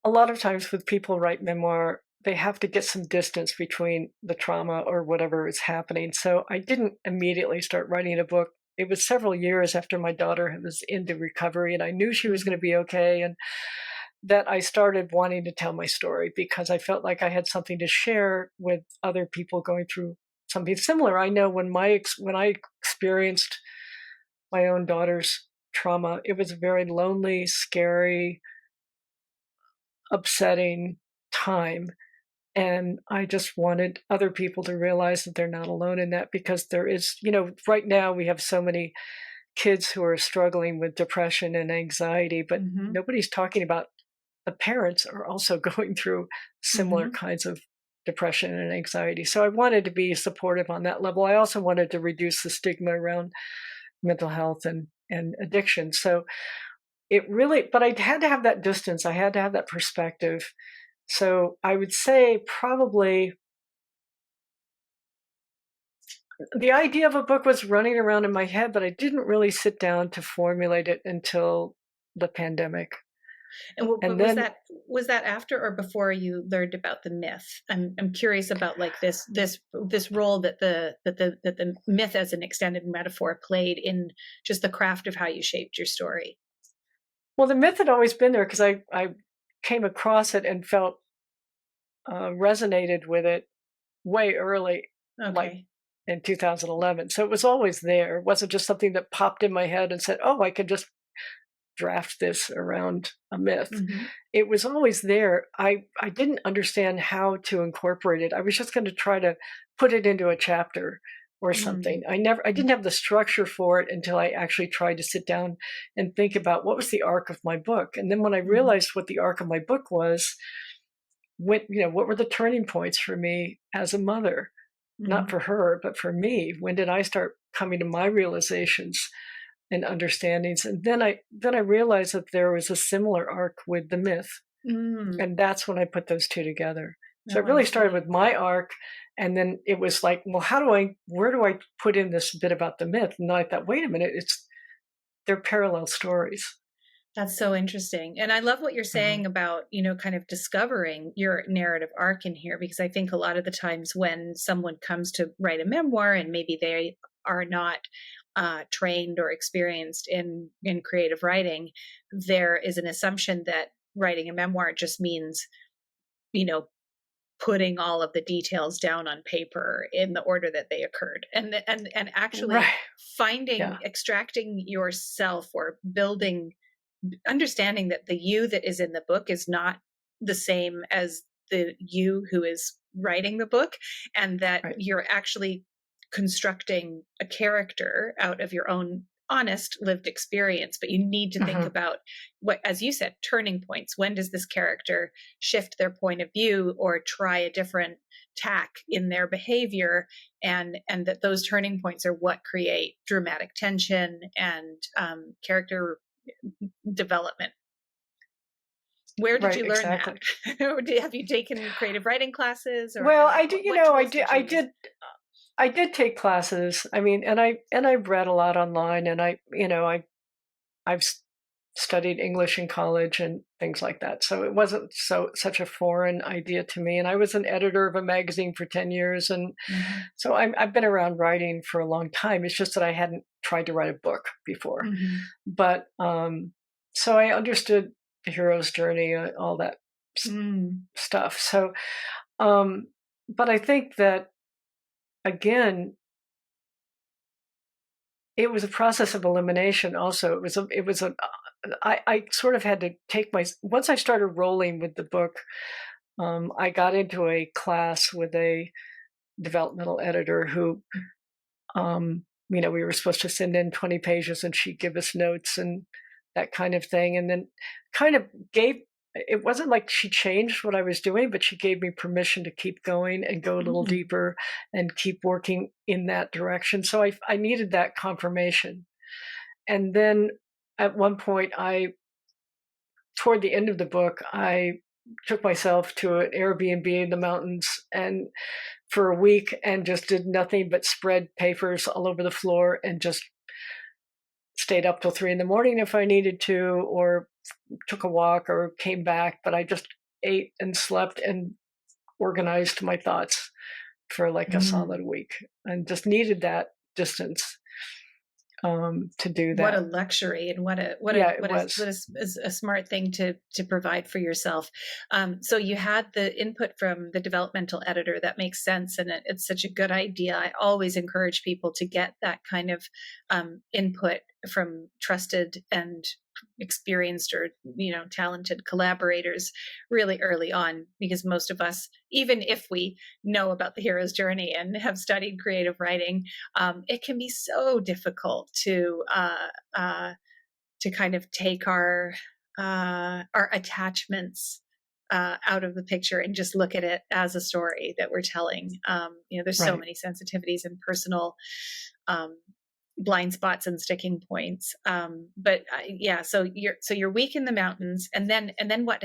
[SPEAKER 1] a lot of times with people write memoir, they have to get some distance between the trauma or whatever is happening. So I didn't immediately start writing a book. It was several years after my daughter was into recovery and I knew she was going
[SPEAKER 2] Mhm.
[SPEAKER 1] to be okay. And that I started wanting to tell my story because I felt like I had something to share with other people going through something similar. I know when I experienced my own daughter's trauma, it was a very lonely, scary, upsetting time. And I just wanted other people to realize that they're not alone in that because there is, right now we have so many kids who are struggling with depression and anxiety, but
[SPEAKER 2] Mhm.
[SPEAKER 1] nobody's talking about the parents are also going through similar
[SPEAKER 2] Mhm.
[SPEAKER 1] kinds of depression and anxiety. So I wanted to be supportive on that level. I also wanted to reduce the stigma around mental health and addiction. So it really, but I had to have that distance. I had to have that perspective. So I would say probably the idea of a book was running around in my head, but I didn't really sit down to formulate it until the pandemic.
[SPEAKER 2] And
[SPEAKER 1] And
[SPEAKER 2] was
[SPEAKER 1] then,
[SPEAKER 2] that after or before you learned about the myth? I'm curious about like this role that the myth as an extended metaphor played in just the craft of how you shaped your story.
[SPEAKER 1] well, the myth had always been there because I came across it and felt resonated with it way early, like
[SPEAKER 2] Okay.
[SPEAKER 1] in 2011. So it was always there. It wasn't just something that popped in my head and said, oh, I could just draft this around a myth.
[SPEAKER 2] Hmm.
[SPEAKER 1] It was always there. I didn't understand how to incorporate it. I was just going to try to put it into a chapter or something. I didn't have the structure for it until I actually tried to sit down and think about what was the arc of my book. And then when I
[SPEAKER 2] Hmm.
[SPEAKER 1] realized what the arc of my book was, what were the turning points for me as a mother? Not
[SPEAKER 2] Hmm.
[SPEAKER 1] for her, but for me. When did I start coming to my realizations and understandings? And then I realized that there was a similar arc with the myth.
[SPEAKER 2] Mm.
[SPEAKER 1] And that's when I put those two together. So
[SPEAKER 2] Oh,
[SPEAKER 1] it
[SPEAKER 2] I
[SPEAKER 1] really started
[SPEAKER 2] see.
[SPEAKER 1] with my arc. And then it was like, well, where do I put in this bit about the myth? And I thought, wait a minute, they're parallel stories.
[SPEAKER 2] That's so interesting. And I love what you're
[SPEAKER 1] Mhm.
[SPEAKER 2] saying about, kind of discovering your narrative arc in here, because I think a lot of the times when someone comes to write a memoir and maybe they are not trained or experienced in creative writing, there is an assumption that writing a memoir just means, you know, putting all of the details down on paper in the order that they occurred, and actually
[SPEAKER 1] Right.
[SPEAKER 2] finding
[SPEAKER 1] Yeah.
[SPEAKER 2] extracting yourself or building, understanding that the you that is in the book is not the same as the you who is writing the book, and that
[SPEAKER 1] Right.
[SPEAKER 2] you're actually constructing a character out of your own honest lived experience. But you need to think
[SPEAKER 1] Hmm.
[SPEAKER 2] about what, as you said, turning points. When does this character shift their point of view or try a different tack in their behavior? And that those turning points are what create dramatic tension and character development. Where did
[SPEAKER 1] Right.
[SPEAKER 2] you learn that?
[SPEAKER 1] Exactly.
[SPEAKER 2] Have you taken creative writing classes, or
[SPEAKER 1] Well, I did,
[SPEAKER 2] what tools did you
[SPEAKER 1] I
[SPEAKER 2] use?
[SPEAKER 1] did I did take classes. I mean, and I read a lot online, and I've studied English in college and things like that. So it wasn't such a foreign idea to me. And I was an editor of a magazine for 10 years, and
[SPEAKER 2] Mhm.
[SPEAKER 1] so I've been around writing for a long time. It's just that I hadn't tried to write a book before.
[SPEAKER 2] Mhm.
[SPEAKER 1] But so I understood the hero's journey, all that s-
[SPEAKER 2] Mm.
[SPEAKER 1] stuff. So, um, but I think that again, it was a process of elimination also. I sort of had to take my once I started rolling with the book, I got into a class with a developmental editor who, we were supposed to send in 20 pages and she'd give us notes and that kind of thing. And then kind of it wasn't like she changed what I was doing, but she gave me permission to keep going and go a little
[SPEAKER 2] Mm.
[SPEAKER 1] deeper and keep working in that direction. So I needed that confirmation. And then at one point, toward the end of the book, I took myself to an Airbnb in the mountains and for a week and just did nothing but spread papers all over the floor and just stayed up till 3 in the morning if I needed to, or took a walk or came back. But I just ate and slept and organized my thoughts for like a solid
[SPEAKER 2] Mm.
[SPEAKER 1] week and just needed that distance to do
[SPEAKER 2] What a
[SPEAKER 1] that.
[SPEAKER 2] luxury, and what a what
[SPEAKER 1] Yeah,
[SPEAKER 2] a
[SPEAKER 1] it
[SPEAKER 2] what is
[SPEAKER 1] was.
[SPEAKER 2] what is a smart thing to provide for yourself. So you had the input from the developmental editor. That makes sense, and it's such a good idea. I always encourage people to get that kind of input from trusted and experienced or talented collaborators really early on, because most of us, even if we know about the hero's journey and have studied creative writing, it can be so difficult to kind of take our attachments out of the picture and just look at it as a story that we're telling. There's so
[SPEAKER 1] Right.
[SPEAKER 2] many sensitivities and personal um, blind spots and sticking points. But yeah, so you're weak in the mountains, and then what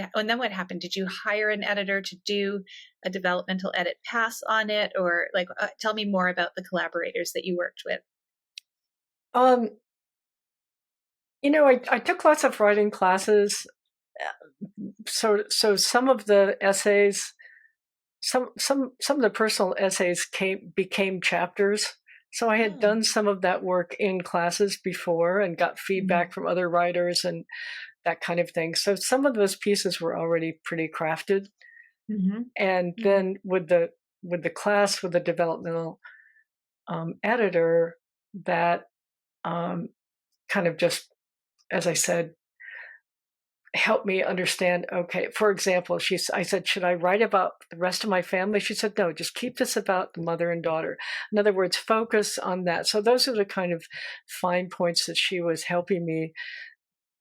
[SPEAKER 2] happened? Did you hire an editor to do a developmental edit pass on it, or like tell me more about the collaborators that you worked with?
[SPEAKER 1] Um, I took lots of writing classes. So some of the essays, some of the personal essays became chapters. So I had
[SPEAKER 2] Oh,
[SPEAKER 1] done some of that work in classes before and got
[SPEAKER 2] mm-hmm.
[SPEAKER 1] feedback from other writers and that kind of thing. So some of those pieces were already pretty crafted.
[SPEAKER 2] Mm-hmm.
[SPEAKER 1] And
[SPEAKER 2] Mm-hmm.
[SPEAKER 1] then with the class with the developmental editor, that um, kind of just, as I said, help me understand. Okay, for example, I said, should I write about the rest of my family? She said, no, just keep this about the mother and daughter. In other words, focus on that. So those are the kind of fine points that she was helping me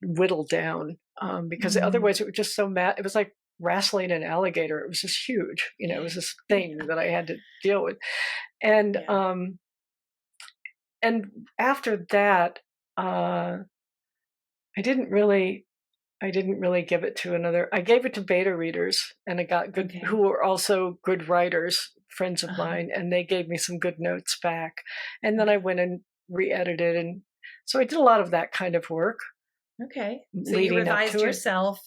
[SPEAKER 1] whittle down, because
[SPEAKER 2] Mm-hmm.
[SPEAKER 1] otherwise it was just so mad. It was like wrestling an alligator. It was just huge. It was this thing
[SPEAKER 2] Yeah,
[SPEAKER 1] that I had to deal with. And
[SPEAKER 2] yeah.
[SPEAKER 1] and after that, uh, I didn't really I didn't really give it to another. I gave it to beta readers, and I got good, who
[SPEAKER 2] Okay.
[SPEAKER 1] were also good writers, friends of
[SPEAKER 2] Uh-huh.
[SPEAKER 1] mine, and they gave me some good notes back. And then I
[SPEAKER 2] Okay.
[SPEAKER 1] went and re-edited, and so I did a lot of that kind of work
[SPEAKER 2] Okay. So you
[SPEAKER 1] leading up
[SPEAKER 2] revised
[SPEAKER 1] to it.
[SPEAKER 2] yourself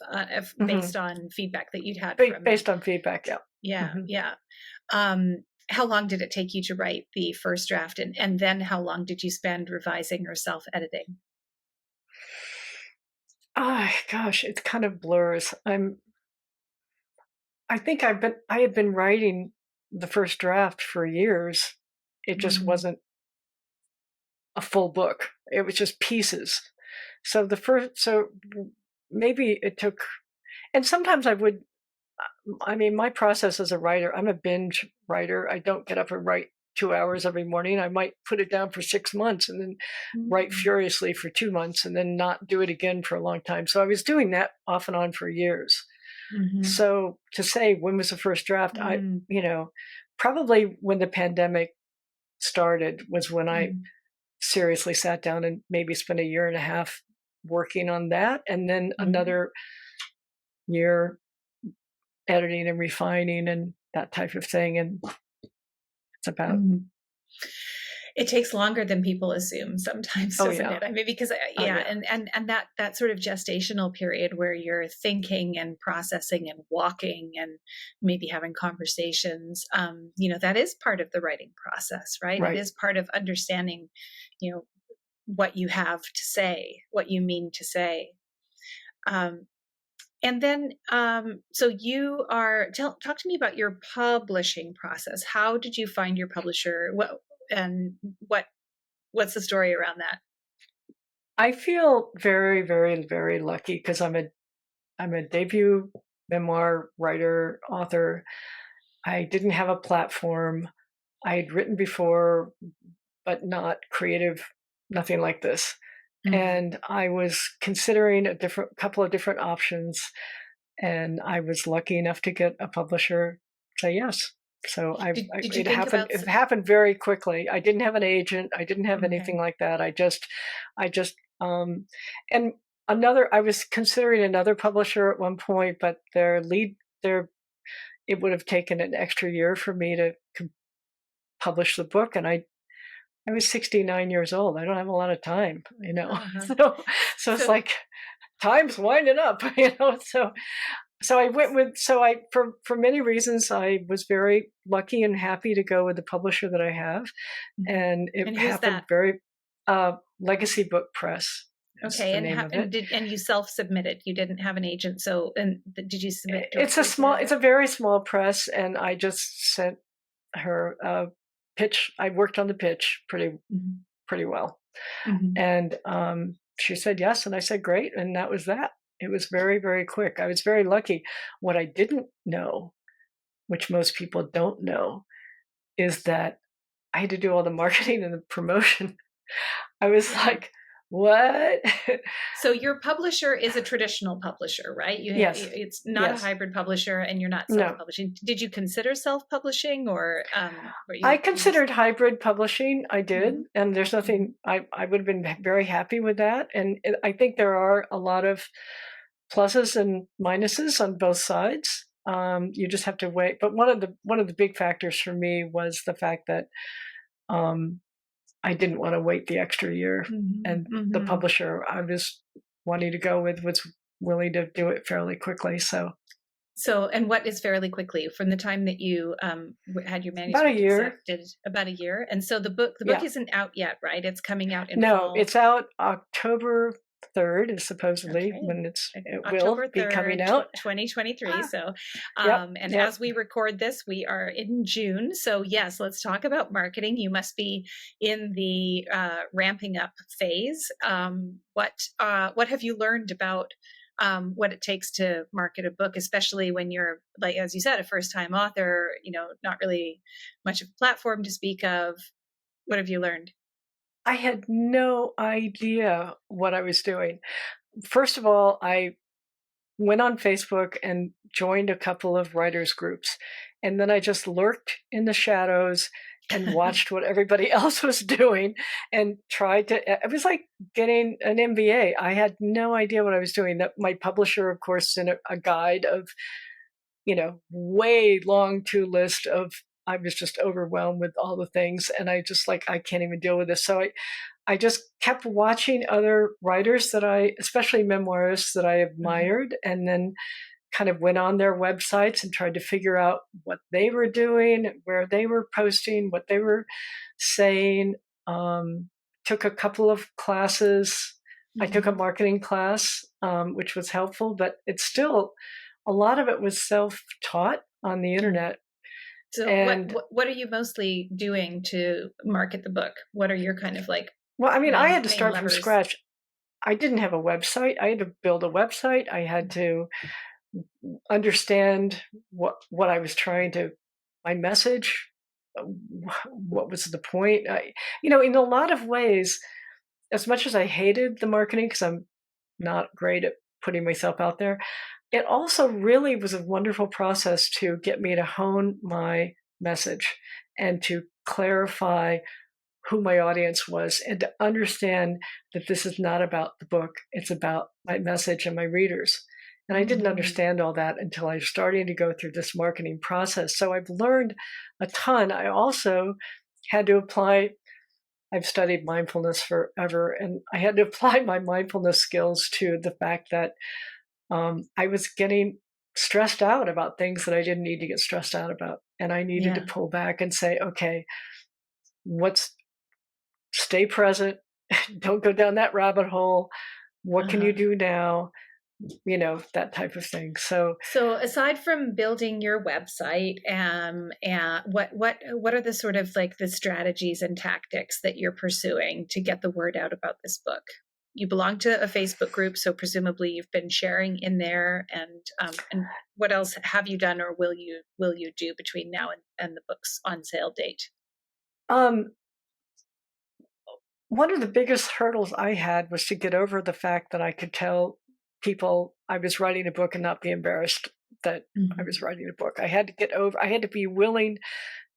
[SPEAKER 1] Hmm.
[SPEAKER 2] based on feedback that you'd had from.
[SPEAKER 1] Based on feedback, yeah.
[SPEAKER 2] Yeah,
[SPEAKER 1] Hmm.
[SPEAKER 2] yeah. How long did it take you to write the first draft, and then how long did you spend revising or self-editing?
[SPEAKER 1] Oh gosh, it kind of blurs. I think I had been writing the first draft for years. It just
[SPEAKER 2] Mm,
[SPEAKER 1] wasn't a full book. It was just pieces. So maybe it took, and sometimes I mean, my process as a writer, I'm a binge writer. I don't get up and write 2 hours every morning. I might put it down for 6 months and then write
[SPEAKER 2] mm,
[SPEAKER 1] furiously for 2 months and then not do it again for a long time. So I was doing that off and on for years.
[SPEAKER 2] mhm,
[SPEAKER 1] So to say when was the first draft,
[SPEAKER 2] mm,
[SPEAKER 1] probably when the pandemic started was when I
[SPEAKER 2] mm,
[SPEAKER 1] seriously sat down and maybe spent a year and a half working on that, and then
[SPEAKER 2] mhm,
[SPEAKER 1] another year editing and refining and that type of thing. And it's about,
[SPEAKER 2] mhm. It takes longer than people assume sometimes,
[SPEAKER 1] oh
[SPEAKER 2] doesn't
[SPEAKER 1] yeah,
[SPEAKER 2] it? I mean, because
[SPEAKER 1] oh
[SPEAKER 2] yeah,
[SPEAKER 1] yeah,
[SPEAKER 2] and that sort of gestational period where you're thinking and processing and walking and maybe having conversations, that is part of the writing process, right? It
[SPEAKER 1] right.
[SPEAKER 2] is part of understanding, you know, what you have to say, what you mean to say. Um, and then, so talk to me about your publishing process. How did you find your publisher? And what What's the story around that?
[SPEAKER 1] I feel very, very, very lucky because I'm a debut memoir writer, author. I didn't have a platform. I had written before, but not creative, nothing like this.
[SPEAKER 2] Mhm.
[SPEAKER 1] And I was considering a different couple of different options, and I was lucky enough to get a publisher say yes. So
[SPEAKER 2] Did you
[SPEAKER 1] it
[SPEAKER 2] think
[SPEAKER 1] happened.
[SPEAKER 2] about
[SPEAKER 1] It happened very quickly. I didn't have an agent. I didn't have anything
[SPEAKER 2] okay.
[SPEAKER 1] like that. I just, and I was considering another publisher at one point, but their, it would have taken an extra year for me to publish the book, and I was 69 years old. I don't have a lot of time,
[SPEAKER 2] Uh-huh.
[SPEAKER 1] So it's
[SPEAKER 2] So
[SPEAKER 1] like time's winding up, So I went with so I for many reasons I was very lucky and happy to go with the publisher that I have,
[SPEAKER 2] mhm.
[SPEAKER 1] and it
[SPEAKER 2] And who's
[SPEAKER 1] happened
[SPEAKER 2] that?
[SPEAKER 1] very. Legacy Book Press is
[SPEAKER 2] Okay,
[SPEAKER 1] the
[SPEAKER 2] and
[SPEAKER 1] name
[SPEAKER 2] ha-
[SPEAKER 1] of
[SPEAKER 2] and
[SPEAKER 1] it.
[SPEAKER 2] did and you self-submitted. You didn't have an agent, so did you submit directly
[SPEAKER 1] It's
[SPEAKER 2] to
[SPEAKER 1] a very small press, and I just sent her a pitch. I worked on the pitch
[SPEAKER 2] Mhm.
[SPEAKER 1] pretty well,
[SPEAKER 2] Mhm.
[SPEAKER 1] and she said yes, and I said great, and that was that. It was very, very quick. I was very lucky. What I didn't know, which most people don't know, is that I had to do all the marketing and the promotion. I was
[SPEAKER 2] Yeah.
[SPEAKER 1] like, What?
[SPEAKER 2] So your publisher is a traditional publisher, right?
[SPEAKER 1] Yes.
[SPEAKER 2] It's not a
[SPEAKER 1] Yes.
[SPEAKER 2] hybrid publisher, and you're not
[SPEAKER 1] No.
[SPEAKER 2] self-publishing. Did you consider self-publishing, or were
[SPEAKER 1] I
[SPEAKER 2] you just?
[SPEAKER 1] considered hybrid publishing. I did,
[SPEAKER 2] Mhm,
[SPEAKER 1] and there's
[SPEAKER 2] mhm,
[SPEAKER 1] nothing. I would have been very happy with that. And I think there are a lot of pluses and minuses on both sides. You just have to wait. But one of the big factors for me was the fact that um, I didn't want to wait the extra year,
[SPEAKER 2] mhm,
[SPEAKER 1] and the
[SPEAKER 2] mhm.
[SPEAKER 1] publisher I was wanting to go with was willing to do it fairly quickly. So
[SPEAKER 2] So, and what is fairly quickly from the time that you had your
[SPEAKER 1] about a
[SPEAKER 2] manuscript
[SPEAKER 1] year.
[SPEAKER 2] accepted? About a year. And so the book
[SPEAKER 1] Yeah.
[SPEAKER 2] isn't out yet, right? It's coming out in
[SPEAKER 1] No,
[SPEAKER 2] fall.
[SPEAKER 1] it's out October 3rd is supposedly
[SPEAKER 2] Okay.
[SPEAKER 1] when it will
[SPEAKER 2] October
[SPEAKER 1] be coming
[SPEAKER 2] 3rd,
[SPEAKER 1] out.
[SPEAKER 2] 2023.
[SPEAKER 1] Ah,
[SPEAKER 2] So,
[SPEAKER 1] yep,
[SPEAKER 2] and
[SPEAKER 1] yep.
[SPEAKER 2] as we record this, we are in June. So, yes, let's talk about marketing. You must be in the ramping up phase. What have you learned about what it takes to market a book, especially when you're, like, as you said, a first time author, not really much of a platform to speak of? What have you learned?
[SPEAKER 1] I had no idea what I was doing. First of all, I went on Facebook and joined a couple of writers groups, and then I just lurked in the shadows and watched what everybody else was doing and tried to it was like getting an MBA. I had no idea what I was doing. That my publisher, of course, sent a guide of, way long to list of I was just overwhelmed with all the things, and I just like, I can't even deal with this. So I just kept watching other writers that especially memoirists that I
[SPEAKER 2] Mhm,
[SPEAKER 1] admired, and then kind of went on their websites and tried to figure out what they were doing, where they were posting, what they were saying. Um, Took a couple of classes. I took a
[SPEAKER 2] mhm.
[SPEAKER 1] marketing class, which was helpful, but it's still a lot of it was self-taught on the
[SPEAKER 2] Yeah.
[SPEAKER 1] internet.
[SPEAKER 2] So
[SPEAKER 1] And
[SPEAKER 2] what are you mostly doing to market the book? What are your kind of like
[SPEAKER 1] well, I mean, I
[SPEAKER 2] main
[SPEAKER 1] had to
[SPEAKER 2] main
[SPEAKER 1] start from
[SPEAKER 2] levers?
[SPEAKER 1] scratch. I didn't have a website. I had to build a website. I had to understand what I was trying to my message, what was the point. In a lot of ways, as much as I hated the marketing because I'm not great at putting myself out there, it also really was a wonderful process to get me to hone my message and to clarify who my audience was and to understand that this is not about the book, it's about my message and my readers. And I didn't
[SPEAKER 2] Mhm,
[SPEAKER 1] understand all that until I was starting to go through this marketing process. So I've learned a ton. I also had to apply, I've studied mindfulness forever, and I had to apply my mindfulness skills to the fact that I was getting stressed out about things that I didn't need to get stressed out about. And I needed to
[SPEAKER 2] yeah,
[SPEAKER 1] pull back and say, okay, what's stay present, don't go down that rabbit hole. What can you
[SPEAKER 2] uh-huh.
[SPEAKER 1] do now? That type of thing. So,
[SPEAKER 2] So aside from building your website, and what are the sort of like the strategies and tactics that you're pursuing to get the word out about this book? You belong to a Facebook group, so presumably you've been sharing in there, and what else have you done or will you do between now and the book's on sale date?
[SPEAKER 1] um, one of the biggest hurdles I had was to get over the fact that I could tell people I was writing a book and not be embarrassed that I was
[SPEAKER 2] Mhm,
[SPEAKER 1] writing a book. I had to be willing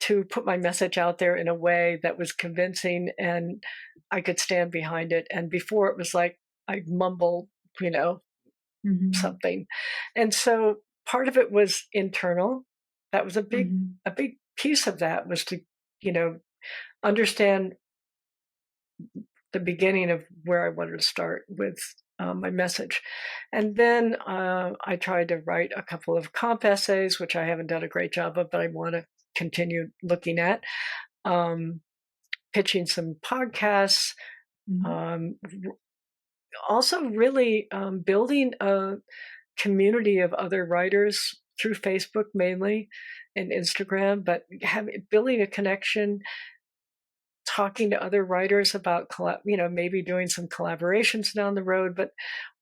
[SPEAKER 1] to put my message out there in a way that was convincing and I could stand behind it. And before it was like I mumbled, you know,
[SPEAKER 2] mhm,
[SPEAKER 1] something. And so part of it was internal. That was
[SPEAKER 2] mhm,
[SPEAKER 1] a big piece of that was to, you know, understand the beginning of where I wanted to start with my message. And then I tried to write a couple of comp essays, which I haven't done a great job of, but I want to continue looking at. Um, Pitching some podcasts,
[SPEAKER 2] mhm,
[SPEAKER 1] um, also really building a community of other writers through Facebook mainly and Instagram, but building a connection, talking to other writers about maybe doing some collaborations down the road, but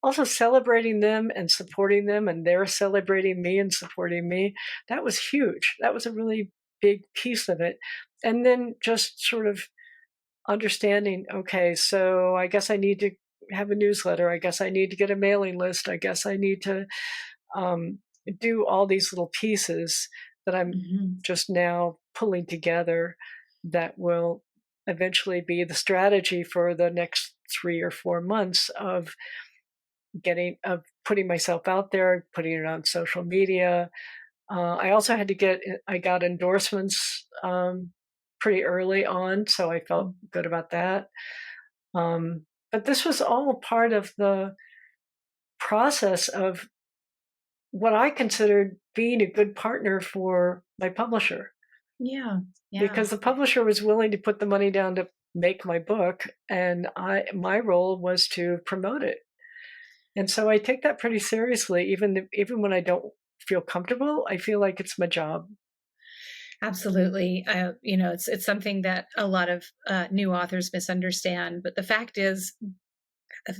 [SPEAKER 1] also celebrating them and supporting them, and they're celebrating me and supporting me. That was huge. That was a really big piece of it. And then just sort of understanding, okay, so I guess I need to have a newsletter. I guess I need to get a mailing list. I guess I need to um, do all these little pieces that I'm
[SPEAKER 2] Mhm.
[SPEAKER 1] just now pulling together that will eventually be the strategy for the next 3 or 4 months of putting myself out there, putting it on social media. I also had to I got endorsements pretty early on, so I felt
[SPEAKER 2] Mm.
[SPEAKER 1] good about that. But this was all part of the process of what I considered being a good partner for my publisher,
[SPEAKER 2] Yeah, yeah.
[SPEAKER 1] because the publisher was willing to put the money down to make my book, and my role was to promote it. And so I take that pretty seriously, even when I don't feel comfortable. I feel like it's my job.
[SPEAKER 2] Absolutely. It's something that a lot of new authors misunderstand. But the fact is,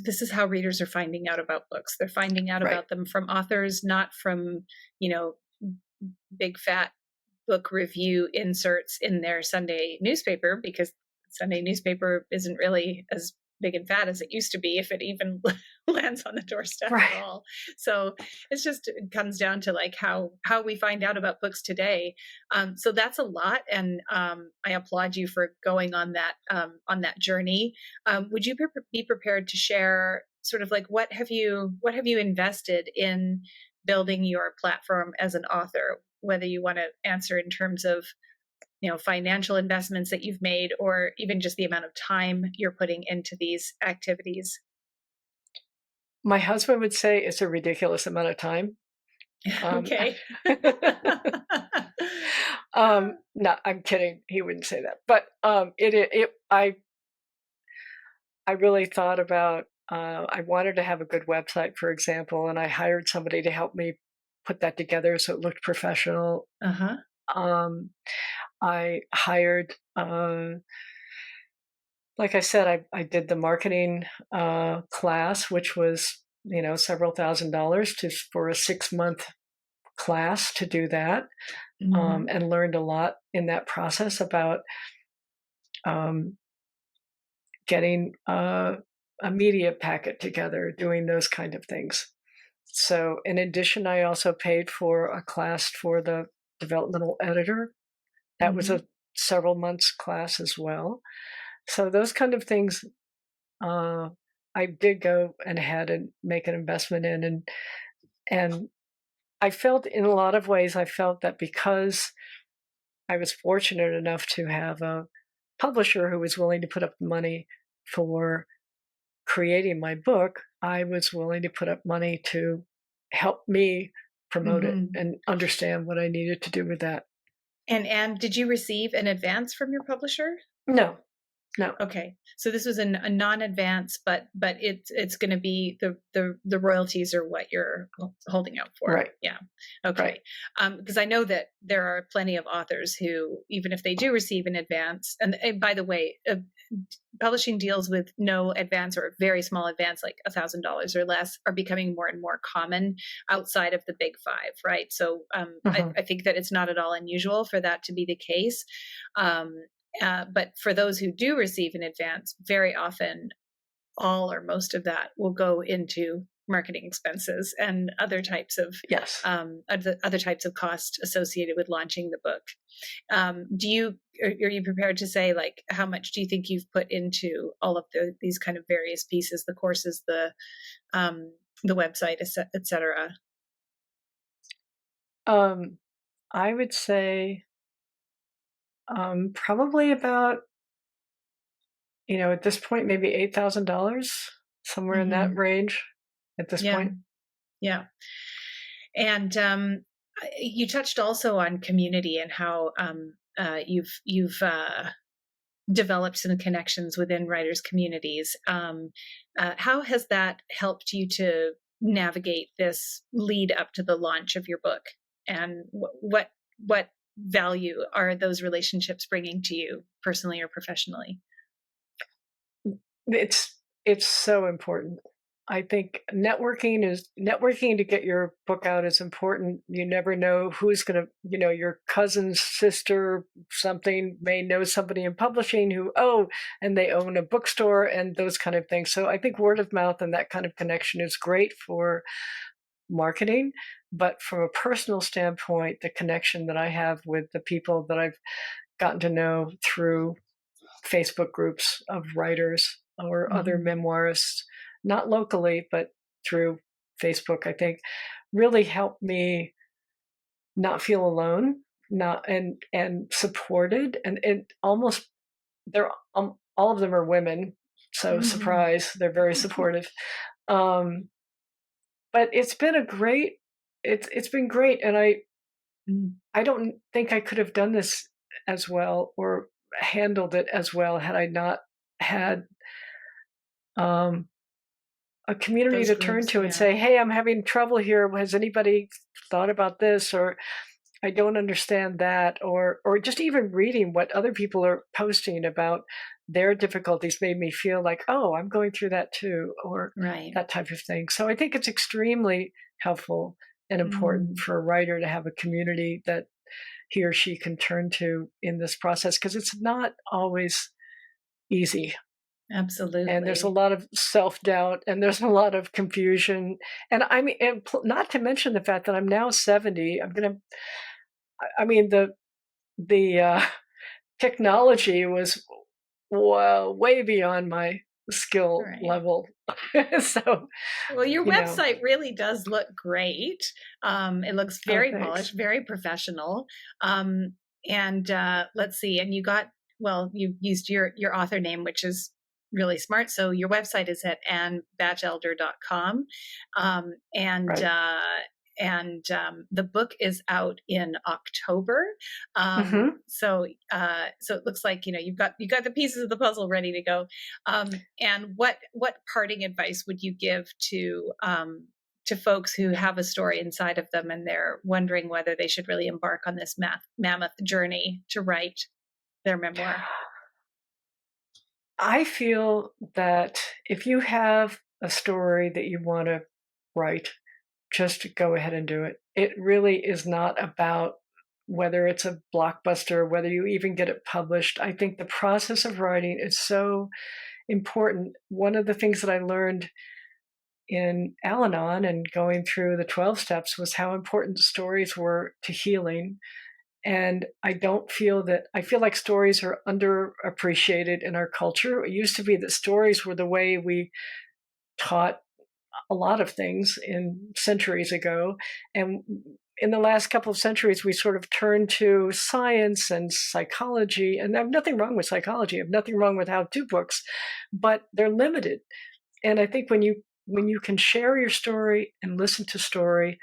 [SPEAKER 2] this is how readers are finding out about books. They're finding out
[SPEAKER 1] Right.
[SPEAKER 2] about them from authors, not from, you know, big fat book review inserts in their Sunday newspaper, because Sunday newspaper isn't really as big and fat as it used to be, if it even lands on the doorstep at
[SPEAKER 1] Right.
[SPEAKER 2] all. So it comes down to like how we find out about books today. So that's a lot, and I applaud you for going on that journey. Would you be prepared to share sort of like what have you invested in building your platform as an author, whether you want to answer in terms of financial investments that you've made, or even just the amount of time you're putting into these activities?
[SPEAKER 1] My husband would say it's a ridiculous amount of time. Um,
[SPEAKER 2] Okay.
[SPEAKER 1] no, I'm kidding. He wouldn't say that. But I really thought about. I wanted to have a good website, for example, and I hired somebody to help me put that together so it looked professional.
[SPEAKER 2] Uh-huh.
[SPEAKER 1] Um, I hired, like I said, I did the marketing class, which was several $1,000s for a 6 month class to do that,
[SPEAKER 2] Hmm.
[SPEAKER 1] and learned a lot in that process about um, getting a media packet together, doing those kind of things. So, in addition, I also paid for a class for the developmental editor. That was a
[SPEAKER 2] Hmm.
[SPEAKER 1] several months class as well. So, those kind of things uh, I did go and had and make an investment in, and I felt in a lot of ways I felt that because I was fortunate enough to have a publisher who was willing to put up money for creating my book, I was willing to put up money to help me promote it
[SPEAKER 2] Hmm.
[SPEAKER 1] and understand what I needed to do with that.
[SPEAKER 2] And did you receive an advance from your publisher?
[SPEAKER 1] No, no,
[SPEAKER 2] Okay, so this was a non-advance, but it's going to be the royalties are what you're holding out for.
[SPEAKER 1] right,
[SPEAKER 2] Yeah,
[SPEAKER 1] right.
[SPEAKER 2] okay. Because I know that there are plenty of authors who, even if they do receive an advance, and by the way, publishing deals with no advance or a very small advance, like $1,000 or less, are becoming more and more common outside of the big five, right? So
[SPEAKER 1] Uh-huh.
[SPEAKER 2] I think that it's not at all unusual for that to be the case. Um, but for those who do receive an advance, very often all or most of that will go into marketing expenses and
[SPEAKER 1] Yes.
[SPEAKER 2] other types of cost associated with launching the book. Do you are you prepared to say like how much do you think you've put into all of these kind of various pieces, the courses, the website, et cetera?
[SPEAKER 1] Um, I would say probably about, at this point, maybe $8,000, somewhere in that
[SPEAKER 2] Hmm.
[SPEAKER 1] range at this
[SPEAKER 2] Yeah,
[SPEAKER 1] point.
[SPEAKER 2] yeah. And you touched also on community and how you've developed some connections within writers' communities. How has that helped you to navigate this lead up to the launch of your book? And what value are those relationships bringing to you personally or professionally?
[SPEAKER 1] It's so important. I think networking to get your book out is important. You never know who's going to, your cousin's sister, something may know somebody in publishing who, and they own a bookstore and those kind of things. So I think word of mouth and that kind of connection is great for marketing. But from a personal standpoint, the connection that I have with the people that I've gotten to know through Facebook groups of writers or other
[SPEAKER 2] Mhm.
[SPEAKER 1] memoirists, not locally, but through Facebook, I think really helped me not feel alone, not and supported, and almost they're all of them are women, so
[SPEAKER 2] Mhm.
[SPEAKER 1] surprise, they're very supportive. Um, but it's been great, and
[SPEAKER 2] Mm.
[SPEAKER 1] I don't think I could have done this as well or handled it as well had I not had um, a community
[SPEAKER 2] Those
[SPEAKER 1] to turn
[SPEAKER 2] groups,
[SPEAKER 1] to and
[SPEAKER 2] yeah.
[SPEAKER 1] say, "Hey, I'm having trouble here. Has anybody thought about this?" Or "I don't understand that," or just even reading what other people are posting about their difficulties made me feel like, "Oh, I'm going through that too," or
[SPEAKER 2] Right.
[SPEAKER 1] that type of thing. So I think it's extremely helpful and important
[SPEAKER 2] Mm.
[SPEAKER 1] for a writer to have a community that he or she can turn to in this process because it's not always easy. And there's a
[SPEAKER 2] Absolutely.
[SPEAKER 1] lot of self-doubt and there's a lot of confusion. And I mean, not to mention the fact that I'm now 70. I mean, the technology was way beyond my skill
[SPEAKER 2] Right.
[SPEAKER 1] level. So,
[SPEAKER 2] Well, your
[SPEAKER 1] you know,
[SPEAKER 2] website really does look great. It looks
[SPEAKER 1] oh,
[SPEAKER 2] very
[SPEAKER 1] thanks.
[SPEAKER 2] polished, very professional. Um, and let's see, and you used your author name, which is really smart. So your website is at annbatchelder.com. Um, and
[SPEAKER 1] Right.
[SPEAKER 2] uh, the book is out in October.
[SPEAKER 1] Hmm.
[SPEAKER 2] So it looks like you've got the pieces of the puzzle ready to go. And what parting advice would you give to folks who have a story inside of them and they're wondering whether they should really embark on this mammoth journey to write their memoir?
[SPEAKER 1] I feel that if you have a story that you want to write, just go ahead and do it. It really is not about whether it's a blockbuster, whether you even get it published. I think the process of writing is so important. One of the things that I learned in Al Anon and going through the 12 steps was how important stories were to healing. And I feel like stories are underappreciated in our culture. It used to be that stories were the way we taught a lot of things in centuries ago. And in the last couple of centuries, we sort of turned to science and psychology. And I have nothing wrong with psychology. I have nothing wrong with how-to books, but they're limited. And I think when you can share your story and listen to story,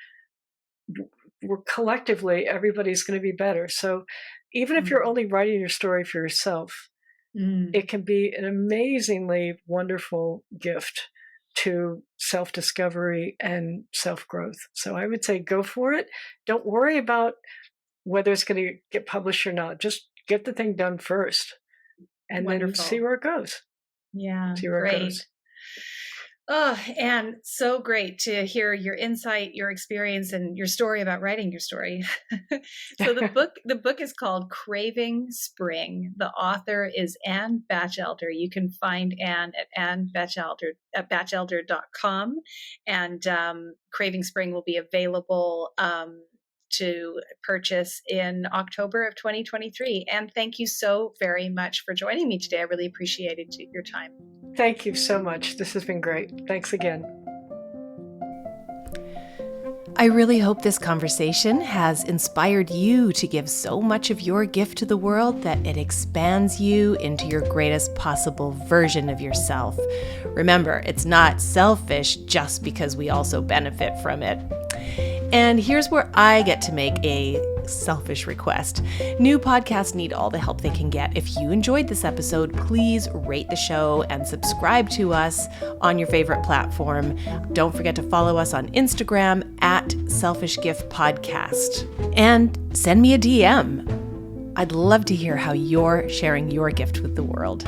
[SPEAKER 1] we're collectively everybody's going to be better. So even if you're
[SPEAKER 2] Mm.
[SPEAKER 1] only writing your story for yourself, it
[SPEAKER 2] Mm.
[SPEAKER 1] can be an amazingly wonderful gift to self-discovery and self-growth. So I would say go for it. Don't worry about whether it's going to get published or not. Just get the thing done first and then see
[SPEAKER 2] Wonderful.
[SPEAKER 1] where it goes.
[SPEAKER 2] Yeah,
[SPEAKER 1] See where it
[SPEAKER 2] great.
[SPEAKER 1] goes.
[SPEAKER 2] Oh, and so great to hear your insight, your experience, and your story about writing your story. So the book is called Craving Spring. The author is Ann Batchelder. You can find Ann at batchelder.com. And Craving Spring will be available to purchase in October of 2023. And thank you so very much for joining me today. I really appreciated your time.
[SPEAKER 1] Thank you so much. This has been great. Thanks again.
[SPEAKER 3] I really hope this conversation has inspired you to give so much of your gift to the world that it expands you into your greatest possible version of yourself. Remember, it's not selfish just because we also benefit from it. And here's where I get to make a selfish request. New podcasts need all the help they can get. If you enjoyed this episode, please rate the show and subscribe to us on your favorite platform. Don't forget to follow us on Instagram at Selfish Gift Podcast. And send me a DM. I'd love to hear how you're sharing your gift with the world.